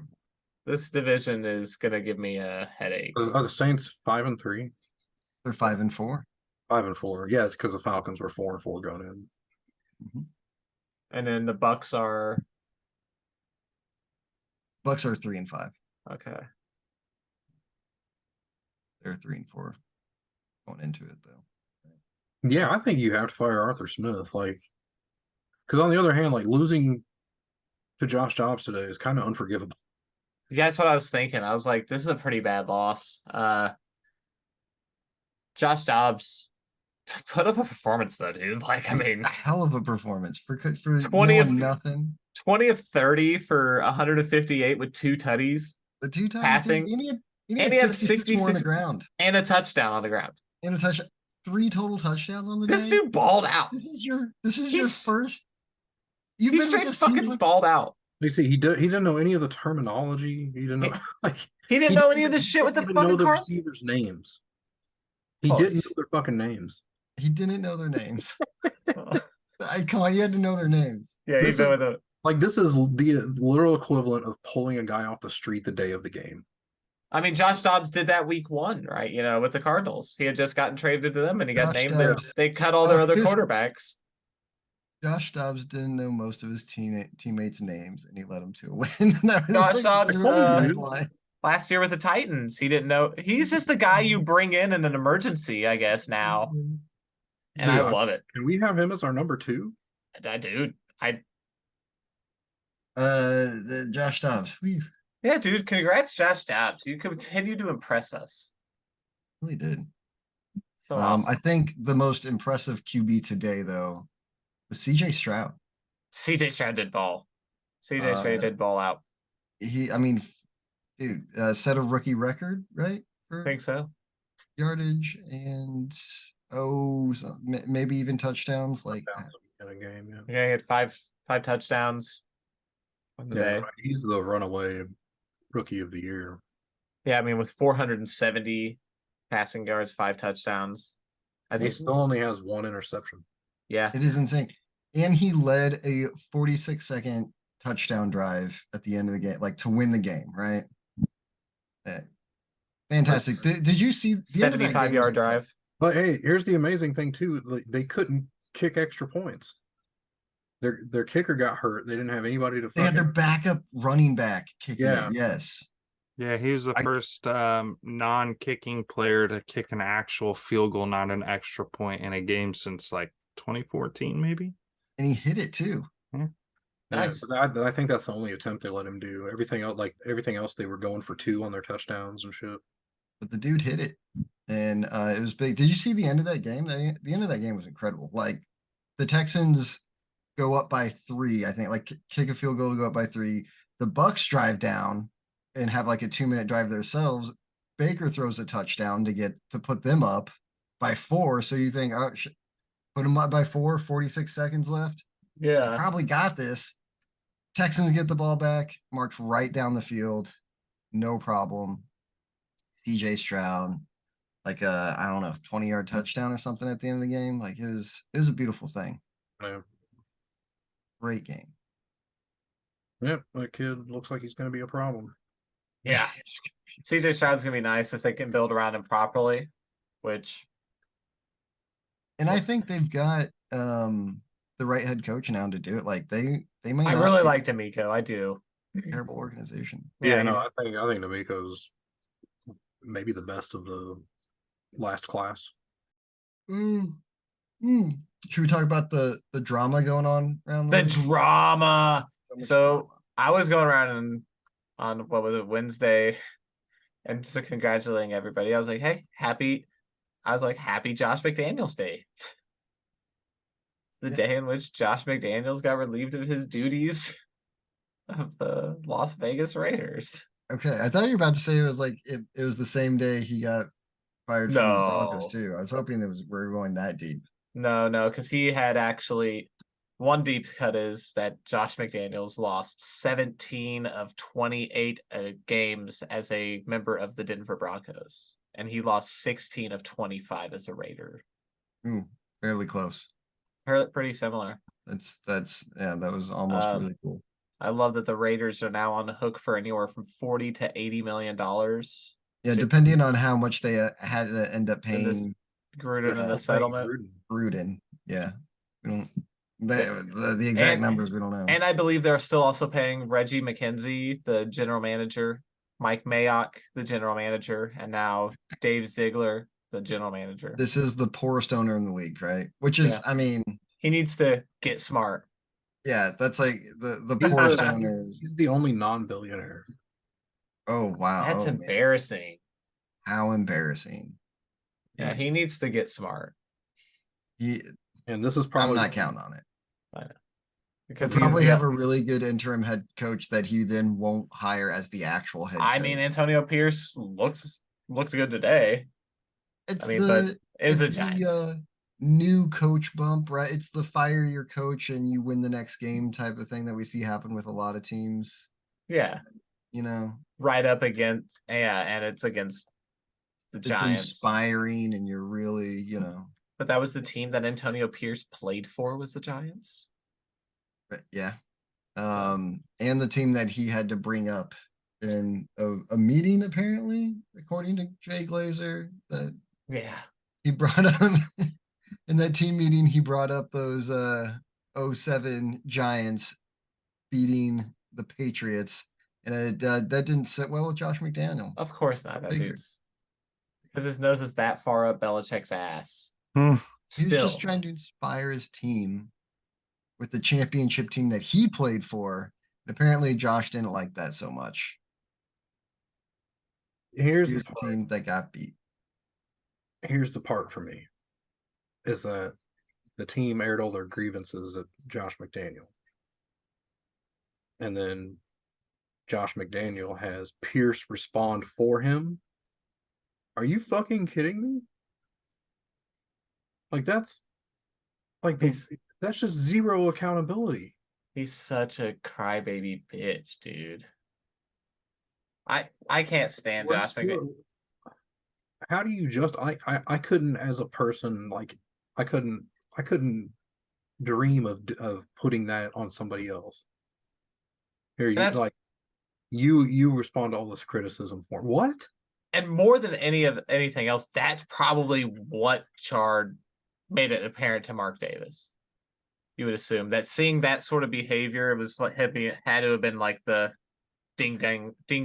This division is gonna give me a headache. Are the Saints 5-3? They're 5-4. 5-4. Yeah, it's because the Falcons were 4-4 going in. And then the Bucks are 3-5. Okay. They're 3-4 going into it though. Yeah, I think you have to fire Arthur Smith, like, because on the other hand, like losing to Josh Dobbs today is kind of unforgivable. Yeah, that's what I was thinking. I was like, this is a pretty bad loss. Josh Dobbs put up a performance though, dude. Like, I mean, a hell of a performance for 20 of nothing. 20 of 30 for 158 with 2 tutties. The 2 tutties passing. He had 66 on the ground and a touchdown on the ground. And a touchdown. 3 total touchdowns on the This day. dude balled out. This is your first. You've been straight fucking balled out. You see, he didn't know any of the terminology. He didn't know he didn't know any of this shit with the fucking receivers' names. He didn't know their fucking names. He didn't know their names. Come on, you had to know their names. Yeah, this is the literal equivalent of pulling a guy off the street the day of the game. I mean, Josh Dobbs did that week 1, right? You know, with the Cardinals. He had just gotten traded to them and he got named. They cut all their other quarterbacks. Josh Dobbs didn't know most of his teammates' names and he led them to a win. Josh Dobbs last year with the Titans. He didn't know. He's just the guy you bring in an emergency, I guess, now. And I love it. Can we have him as our number 2? Dude, The Josh Dobbs. We yeah, dude, congrats, Josh Dobbs. You continue to impress us. really did. So awesome. I think the most impressive QB today, though, was CJ Stroud. CJ Stroud did ball. CJ Stroud did ball out. I mean, dude, set a rookie record, right? I think so. Yardage and maybe even touchdowns. Like in a game, yeah. Yeah, he had five touchdowns on the day. He's the runaway rookie of the year. Yeah, I mean, with 470 passing yards, 5 touchdowns. I think He still only has 1 interception. Yeah, it is insane. And he led a 46-second touchdown drive at the end of the game, like to win the game, right? Yeah. Fantastic. Did you see the 75-yard drive? But hey, here's the amazing thing too. They couldn't kick extra points. Their kicker got hurt. They didn't have anybody to. They had their backup running back kicking it. Yes. Yeah, he was the first non-kicking player to kick an actual field goal, not an extra point in a game since like 2014, maybe. And he hit it too. Yeah. Nice. I think that's the only attempt they let him do. Everything else, they were going for 2 on their touchdowns and shit. But the dude hit it, and it was big. Did you see the end of that game? The end of that game was incredible. Like the Texans go up by 3, I think. Like kick a field goal to go up by 3. The Bucks drive down and have like a 2-minute drive themselves. Baker throws a touchdown to put them up by 4. So you think, oh, put them up by 4, 46 seconds left. Yeah, Probably got this. Texans get the ball back, march right down the field, no problem. CJ Stroud, like I don't know, 20-yard touchdown or something at the end of the game. Like it was a beautiful thing. Yeah. Great game. Yep, that kid looks like he's going to be a problem. Yeah. CJ Stroud's gonna be nice if they can build around him properly, which. And I think they've got the right head coach now to do it. Like they may. I really like D'Amico. I do. Terrible organization. Yeah, no, I think D'Amico's maybe the best of the last class. Should we talk about the drama going on around the drama? So I was going around on what was it, Wednesday, and just congratulating everybody. I was like, hey, happy Josh McDaniels Day. It's the day in which Josh McDaniels got relieved of his duties of the Las Vegas Raiders. Okay, I thought you were about to say it was like it was the same day he got fired from the Broncos too. I was hoping we're going that deep. No, because he had actually one deep cut is that Josh McDaniels lost 17 of 28 games as a member of the Denver Broncos, and he lost 16 of 25 as a Raider. Fairly close. Pretty similar. That was almost really cool. I love that the Raiders are now on the hook for anywhere from $40 to $80 million. Yeah, depending on how much they had to end up paying Gruden in the settlement. Gruden, yeah. We don't the exact numbers we don't know. And I believe they're still also paying Reggie McKenzie, the general manager, Mike Mayock, the general manager, and now Dave Ziegler, the general manager. This is the poorest owner in the league, right? Which is, I mean, he needs to get smart. Yeah, that's like the poorest owner. He's the only non-billionaire. Oh wow, that's embarrassing. Man. How embarrassing. Yeah, he needs to get smart. And this is probably I'm not counting on it. I know. Because he'll probably have a really good interim head coach that he then won't hire as the actual head coach. I mean, Antonio Pierce looked good today. But it was a Giants. New coach bump, right? It's the fire your coach and you win the next game type of thing that we see happen with a lot of teams. Yeah. You know, right up against, and it's against the Giants. It's inspiring and you're really, But that was the team that Antonio Pierce played for was the Giants. Yeah. And the team that he had to bring up in a meeting, apparently, according to Jay Glazer, that he brought up in that team meeting, he brought up those 07 Giants beating the Patriots And that didn't sit well with Josh McDaniels. Of course not. I That figured. dude's because his nose is that far up Belichick's ass. Hmm. He was just Still, trying to inspire his team with the championship team that he played for. And apparently Josh didn't like that so much. Here's He the was the part. team that got beat. Here's the part for me is that the team aired all their grievances at Josh McDaniel. And then Josh McDaniel has Pierce respond for him. Are you fucking kidding me? Like that's that's just zero accountability. he's such a crybaby bitch, dude. I can't stand Josh McDaniels. How do you just I couldn't as a person like I couldn't dream of putting that on somebody else. Here you That's like you respond to all this criticism for what? and more than anything else, that's probably what made it apparent to Mark Davis. You would assume that seeing that sort of behavior, it was like had to have been like the ding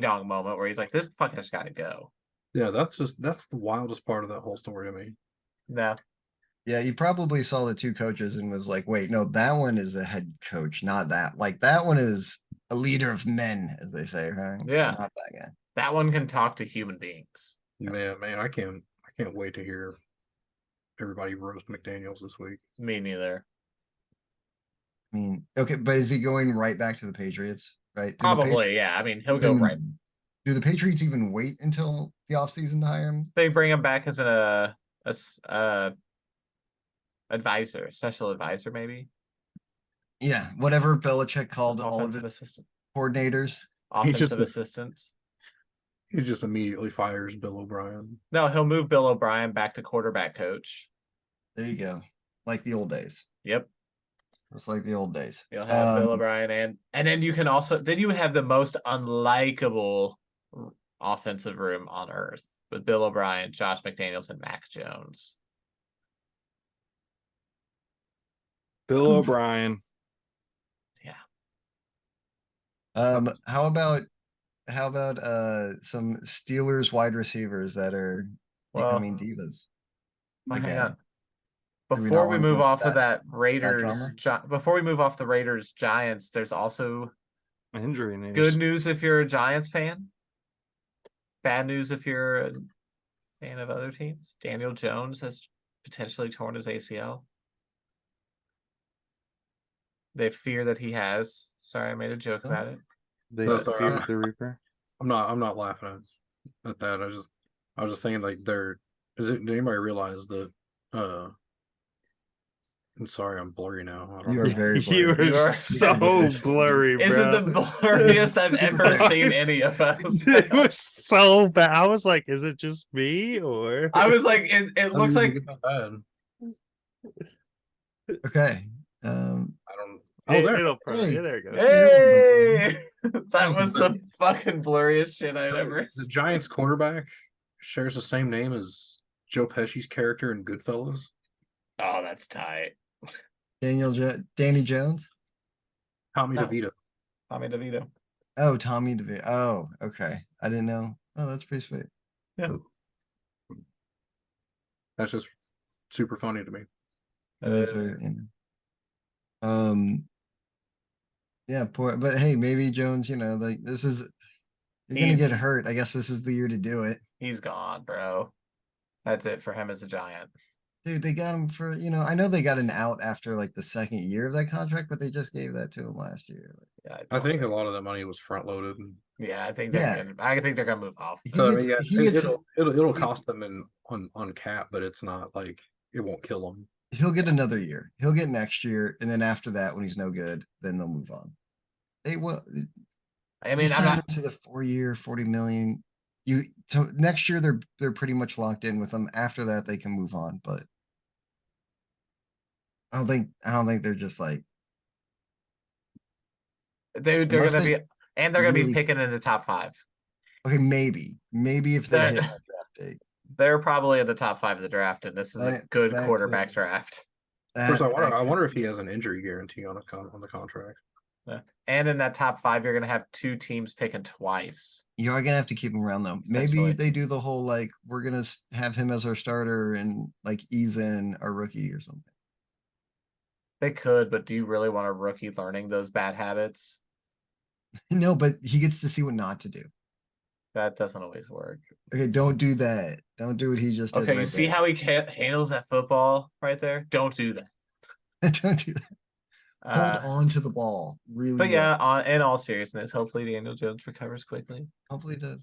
dong moment where he's like, "This fucker's got to go." Yeah, that's the wildest part of that whole story to me. No, Yeah, you probably saw the two coaches and was like, wait, no, that one is a head coach, not that. Like that one is a leader of men, as they say, right? Yeah. Not that guy. that one can talk to human beings. Man, I can't wait to hear everybody roast McDaniels this week. Me neither. I mean, okay, but is he going right back to the Patriots? Right? Do the Probably, Patriots yeah. I mean, he'll go even- right. Do the Patriots even wait until the offseason to hire him? They bring him back as advisor, special advisor, maybe Yeah, whatever Belichick called all of offensive his assistant, coordinators. offensive assistants. He just immediately fires Bill O'Brien. No, he'll move Bill O'Brien back to quarterback coach. There you go. Like the old days. Yep. Just like the old days. You'll have Bill O'Brien and then you can also then you would have the most unlikable offensive room on earth with Bill O'Brien, Josh McDaniels, and Mac Jones. Bill O'Brien. Yeah. How about some Steelers wide receivers that are becoming divas? Well, hang Again. on. Do we Before not we wanna go move into off of that drama? before we move off the Raiders Giants, there's also Injury news. good news if you're a Giants fan. Bad news if you're a fan of other teams. Daniel Jones has potentially torn his ACL. They fear that he has. Sorry, I made a joke Oh. about it. They No, fear sorry. the Reaper. I'm not laughing at that. I was just saying like did anybody realize that I'm sorry, I'm blurry now. I don't You are know. very You blurry. are are- so blurry, Is it bro. the blurriest I've ever seen any of us? It was so bad. I was like, is it just me or I was like, it looks like it's not bad. Okay. I don't. It'll probably Hey. there it goes. hey, that Thank was you. the fucking blurriest shit I'd ever The seen. Giants quarterback shares the same name as Joe Pesci's character in Goodfellas. Oh, that's tight. Danny Jones. Tommy No. DeVito. Tommy DeVito. Oh, Tommy DeVito. Oh, okay. I didn't know. Oh, that's pretty sweet. Yeah. That's just super funny to me. That is very. Yeah, poor. But hey, maybe Jones. Like this is. You're gonna He's- get hurt. I guess this is the year to do it. He's gone, bro. That's it for him as a Giant. Dude, they got him for, I know they got an out after like the second year of that contract, but they just gave that to him last year. Yeah, I think a lot of that money was front loaded. Yeah, I think Yeah. they're gonna move off. He So, I gets, mean, yeah, he gets, it'll he- cost them on cap, but it's not like it won't kill them. he'll get another year. He'll get next year, and then after that, when he's no good, then they'll move on. They will. I You mean, I'm sign not. him to the 4 year, 40 million. So next year they're pretty much locked in with them. After that, they can move on, but I don't think they're just like They're Unless gonna they be, and they're gonna be really- picking in the top 5. okay, maybe if they That- hit that draft pick. They're probably in the top 5 of the draft, and this is a good that quarterback could- draft. First, That I wonder could if he be- has an injury guarantee on the contract. Yeah. And in that top 5, you're gonna have 2 teams picking twice. You are gonna have to keep him around though. Maybe Essentially. they do the whole like we're gonna have him as our starter and like ease in our rookie or something. They could, but do you really want a rookie learning those bad habits? No, but he gets to see what not to do. That doesn't always work. Okay, don't do that. Don't do what he just did. Okay, you right see there. how he handles that football right there? Don't do that. Don't do that. Hold Uh, on to the ball really but well. yeah, in all seriousness, hopefully Daniel Jones recovers quickly. Hopefully it does.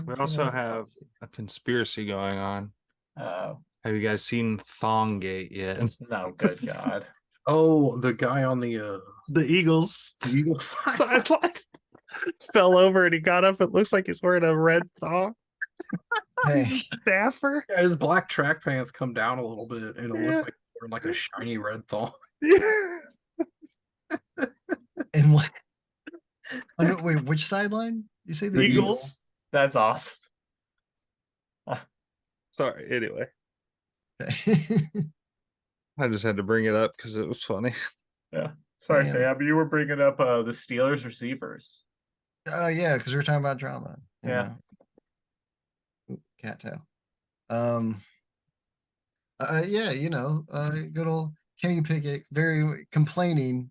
We also have a conspiracy going on. Have you guys seen Thonggate yet? No, good God. Oh, the guy on the Eagles Eagles sideline fell over and he got up. It looks like he's wearing a red thong. Hey, Staffer. Yeah, his black track pants come down a little bit, and it Yeah. looks like he's wearing like a shiny red thong. and what? Oh, no, wait, which sideline? You say the Eagles. That's awesome. Sorry. Anyway, Okay. I just had to bring it up because it was funny. Yeah. Sorry, Damn. Sam. You were bringing up the Steelers receivers. Yeah, because we're talking about drama. you Yeah. know. Ooh, cattail. Yeah, good old Kenny Pickett, very complaining.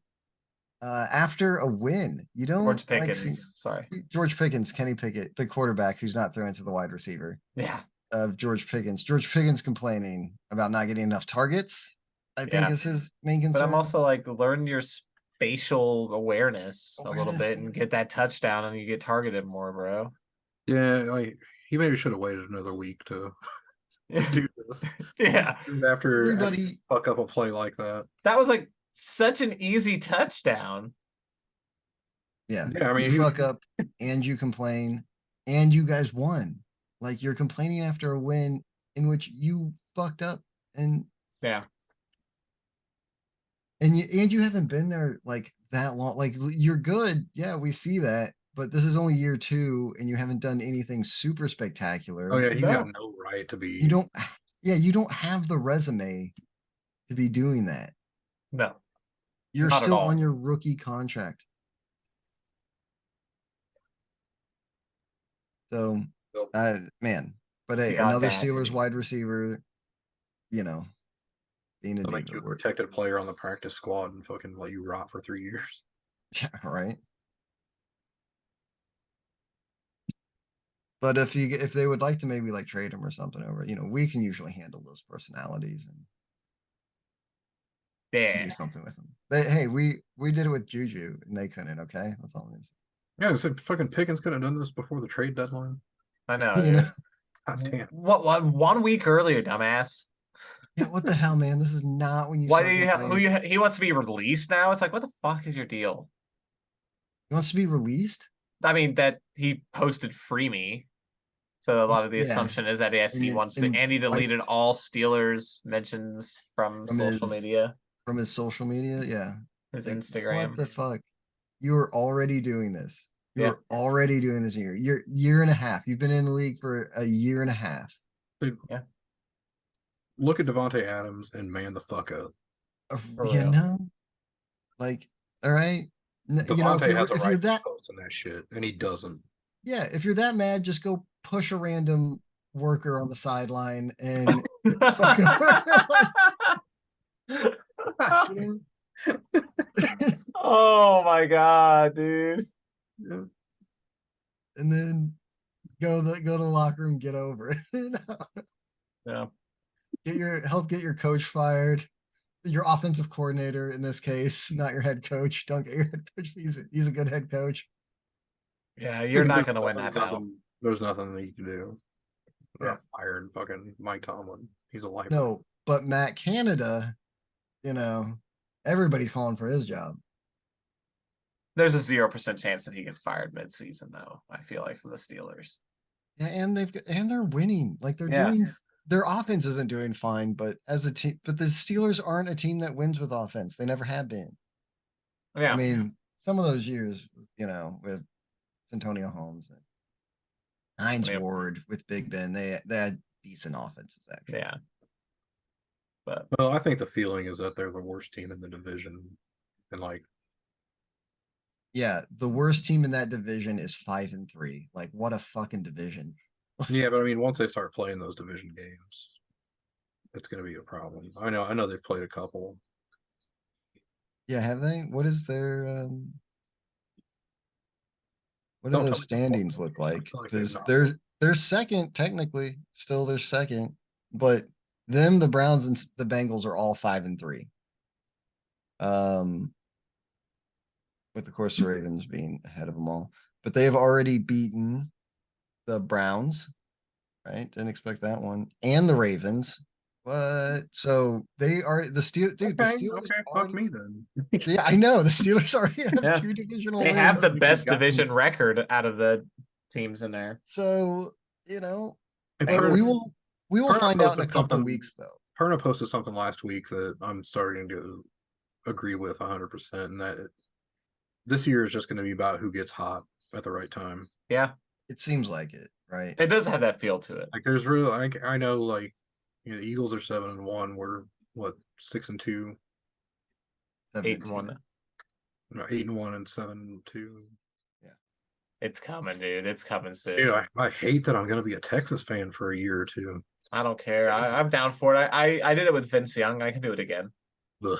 After a win, you don't George like Pickens. see Sorry. George Pickens, Kenny Pickett, the quarterback who's not throwing to the wide receiver Yeah. of George Pickens. George Pickens complaining about not getting enough targets. I think Yeah. is his main concern. But I'm also like, learn your spatial awareness a little bit and get that touchdown and you get targeted more, bro. Yeah, like he maybe should have waited another week to do this. Yeah. After Everybody, fuck up a play like that. That was like such an easy touchdown. yeah, Yeah, I mean, you fuck up and you complain and you guys won. Like you're complaining after a win in which you fucked up and Yeah. you haven't been there like that long. Like you're good. Yeah, we see that. But this is only year 2 and you haven't done anything super spectacular. Oh yeah, he's No. got no right to be. You don't you don't have the resume to be doing that. No. You're Not at still all. on your rookie contract. So man. But hey, The another audacity. Steelers wide receiver, being a to make diva. you a protected player on the practice squad and fucking let you rot for 3 years. Yeah, right. But if they would like to maybe like trade him or something over, we can usually handle those personalities and Yeah. do something with them. Hey, we did it with Juju and they couldn't. Okay, that's all it is. Yeah, it's like fucking Pickens could have done this before the trade deadline. I know. You know? God damn. What 1 week earlier, dumbass? Yeah, what the hell, man? This is not when you. Why start do you have complaining. he wants to be released now? It's like, what the fuck is your deal? He wants to be released? I mean, that he posted free me. So a lot of the Yeah. assumption is that yes, he wants to, and he deleted all Steelers mentions from social media. From his social media, yeah. His Like, Instagram. What the fuck? You were already doing this. You Yeah. were already doing this year and a half. You've been in the league for a year and a half. Dude, Yeah. Look at Devontae Adams and man the fuck up. For You real. know? Like, all right. Devontae has a if right you're to that, post in that shit, and he doesn't. yeah, if you're that mad, just go push a random worker on the sideline and fucking you know? Oh my god, dude. Yeah. And then go to the locker room, get over it. Yeah. Help get your coach fired. Your offensive coordinator in this case, not your head coach. Don't get your head coach. He's a good head coach. Yeah, you're not gonna win that battle. There's nothing that you can do. Yeah. Fired fucking Mike Tomlin. He's a lifer. No, but Matt Canada, everybody's calling for his job. There's a 0% chance that he gets fired mid-season, though. I feel like from the Steelers. Yeah, and they're winning. Like they're doing. Their offense isn't doing fine, but as a team, but the Steelers aren't a team that wins with offense. They never have been. Yeah. I mean, some of those years, with Antonio Holmes and Hines Ward with Big Ben, they had decent offenses actually. Yeah. But well, I think the feeling is that they're the worst team in the division, and like Yeah, the worst team in that division is 5-3. Like, what a fucking division. Yeah, but I mean, once they start playing those division games, it's going to be a problem. I know they've played a couple. Yeah, have they? What is their what do Don't tell those me. standings look like? feel like they've Because not they're second technically, still they're second, but them, the Browns and the Bengals are all 5-3. Um, with of course the Ravens being ahead of them all, but they have already beaten the Browns, right? Didn't expect that one, and the Ravens. But so they are the Steel, dude. The Okay, Steelers okay, fuck already. me then. Yeah, I know the Steelers already have Yeah. two divisional They wins. have the You've best got division them. record out of the teams in there. So you know, Hey, but Bengals. we will Perna find out in a posted couple something- weeks though. Perna posted something last week that I'm starting to agree with 100%, and that this year is just going to be about who gets hot at the right time. Yeah, It seems like it, right? it does have that feel to it. Like there's really, like I know, like the Eagles are 7-1. We're what 6-2, 8-1. 8-1, and 7-2. It's coming, dude. It's coming soon. Dude, I hate that I'm going to be a Texas fan for a year or two. I don't care. I'm down for it. I did it with Vince Young. I can do it again. Ugh.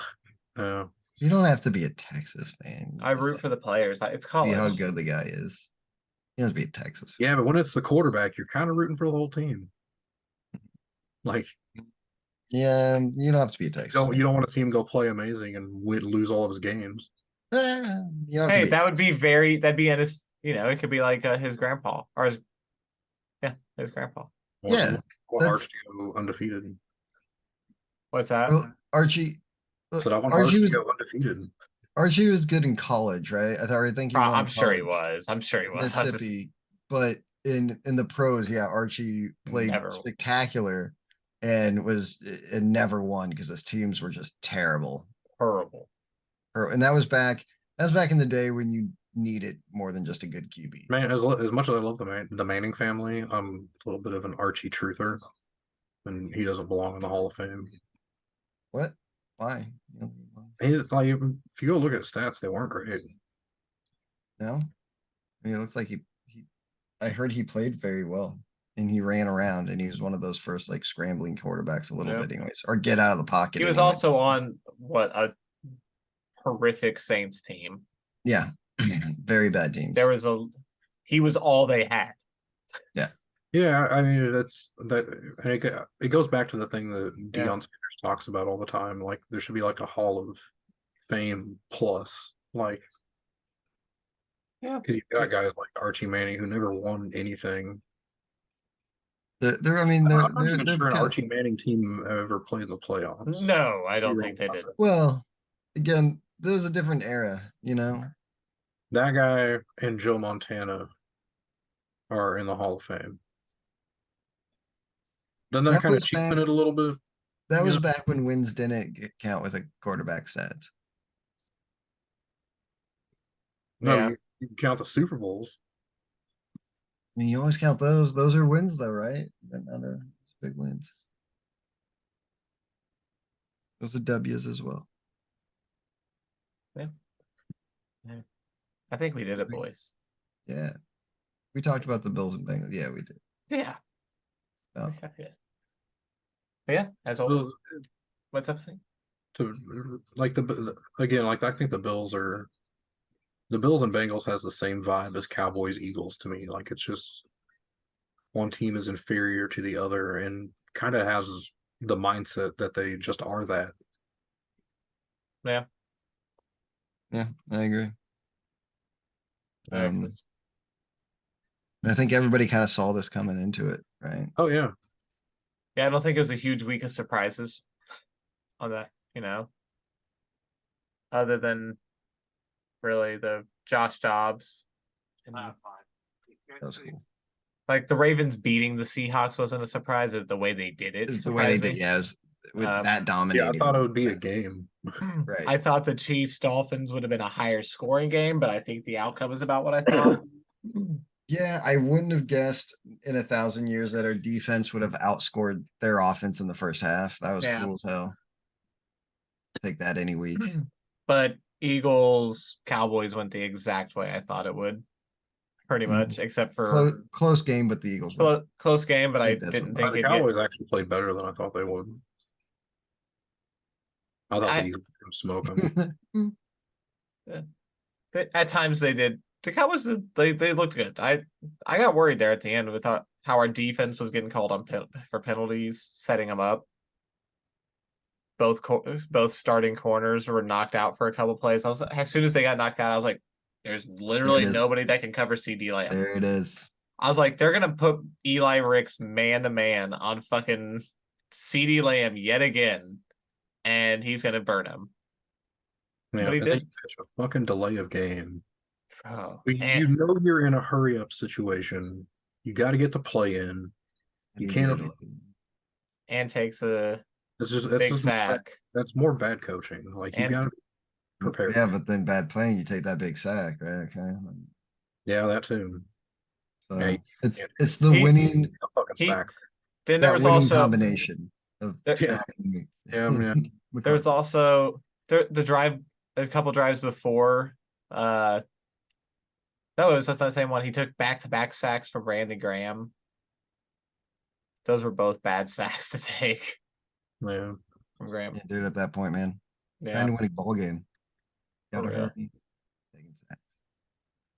Yeah. You don't have to be a Texas fan. I root for the players. It's See how college. good the guy is. He has to be a Texas. Yeah, but when it's the quarterback, you're kind of rooting for the whole team. Like, Yeah, you don't have to be a Texas. you don't want to see him go play amazing and lose all of his games. You don't have to Hey, be. that would be that'd be in his, it could be like his grandpa or his grandpa. Yeah, want that's- Arch to go undefeated. What's that? Well, Archie. So I want Arch Archie to was go undefeated. Archie was good in college, right? I think he won I'm sure he college, was. I'm sure he was. I was just- Mississippi, but in the pros, yeah, Archie played Never. spectacular and never won because his teams were just terrible. Horrible. And that was back in the day when you needed more than just a good QB. Man, as much as I love the Manning family, I'm a little bit of an Archie truther, and he doesn't belong in the Hall of Fame. What? Why? He's like, if you go look at stats, they weren't great. No, I mean, it looks like he. I heard he played very well, and he ran around, and he was one of those first like scrambling quarterbacks a little Yep. bit, anyways, or get out of the pocket. He was anyway. also on a horrific Saints team. Yeah, very bad teams. He was all they had. Yeah, I mean that's that, and it goes back to the thing that Yeah. Deion Sanders talks about all the time. Like there should be like a Hall of Fame plus, like, Yeah, because you've got guys like Archie Manning who never won anything. I mean, I'm not even they're sure an kind of- Archie Manning team ever played in the playoffs. No, I don't You're think they wrong did. about Well, again, there's a different era, you know. that guy and Joe Montana are in the Hall of Fame. Doesn't that That kind of was cheapen back- it a little bit? That was Yeah. back when wins didn't count with a quarterback stats. No, Yeah. you can count the Super Bowls. I mean, you always count those. Those are wins, though, right? It's big wins. Those are W's as well. I think we did it, boys. Yeah, we talked about the Bills and Bengals. Yeah, we did. Yeah. Oh. But yeah, as always. Bills- What's up, thing? To like again, like I think the Bills and Bengals has the same vibe as Cowboys Eagles to me. Like it's just one team is inferior to the other and kind of has the mindset that they just are that. Yeah. Yeah, I agree. Yeah, Um, 'cause- I think everybody kind of saw this coming into it, right? Oh yeah. yeah, I don't think it was a huge week of surprises on that, other than really the Josh Dobbs. And, That's cool. like the Ravens beating the Seahawks wasn't a surprise. The way they did it. It was the way they surprised did. me. Yeah, it was with that Yeah, I dominating. thought it would be a game. Right. I thought the Chiefs Dolphins would have been a higher scoring game, but I think the outcome is about what I thought. Yeah, I wouldn't have guessed in 1,000 years that our defense would have outscored their offense in the first half. That was Yeah. cool as hell. Take that any week. But Eagles, Cowboys went the exact way I thought it would. Pretty much, except for Close game, but the Eagles won. close game, but I think that's didn't what- think The it'd Cowboys actually played better than I thought they would. I thought the Eagles were gonna smoke them. at times they did. The Cowboys they looked good. I got worried there at the end with how our defense was getting called on for penalties, setting them up. Both starting corners were knocked out for a couple plays. As soon as they got knocked out, I was like, "There's literally nobody that can cover CD Lamb." There it is. I was like, "They're gonna put Eli Ricks man to man on fucking CD Lamb yet again, and he's gonna burn him." Yeah, But he and then did. you catch a fucking delay of game. Oh, You know you're in a hurry up situation. You got to get the play in. You can't. and takes a It's just big sack. That's more bad coaching. Like you And- got to prepare. Yeah, but then bad playing, you take that big sack, right? Okay. Yeah, that too. So Yeah, it's the he- winning A fucking He- sack. Then there that was winning also combination of Yeah. Yeah. there was also the drive, a couple drives before. No, it was the same one. He took back-to-back sacks from Randy Graham. Those were both bad sacks to take Yeah. from Graham. Yeah, dude, at that point, man. Yeah. Trying to win a ball game. For Gotta real. hurry. Taking sacks.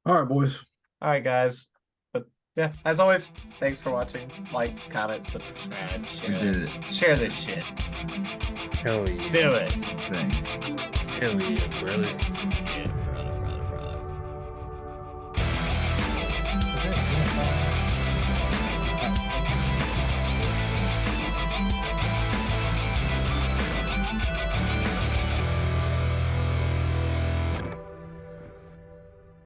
All right, boys. All right, guys. But yeah, as always, thanks for watching. Like, comment, subscribe, share did this. Share this shit. Hell yeah. Do it. Thanks. Hell yeah, brother. Yeah.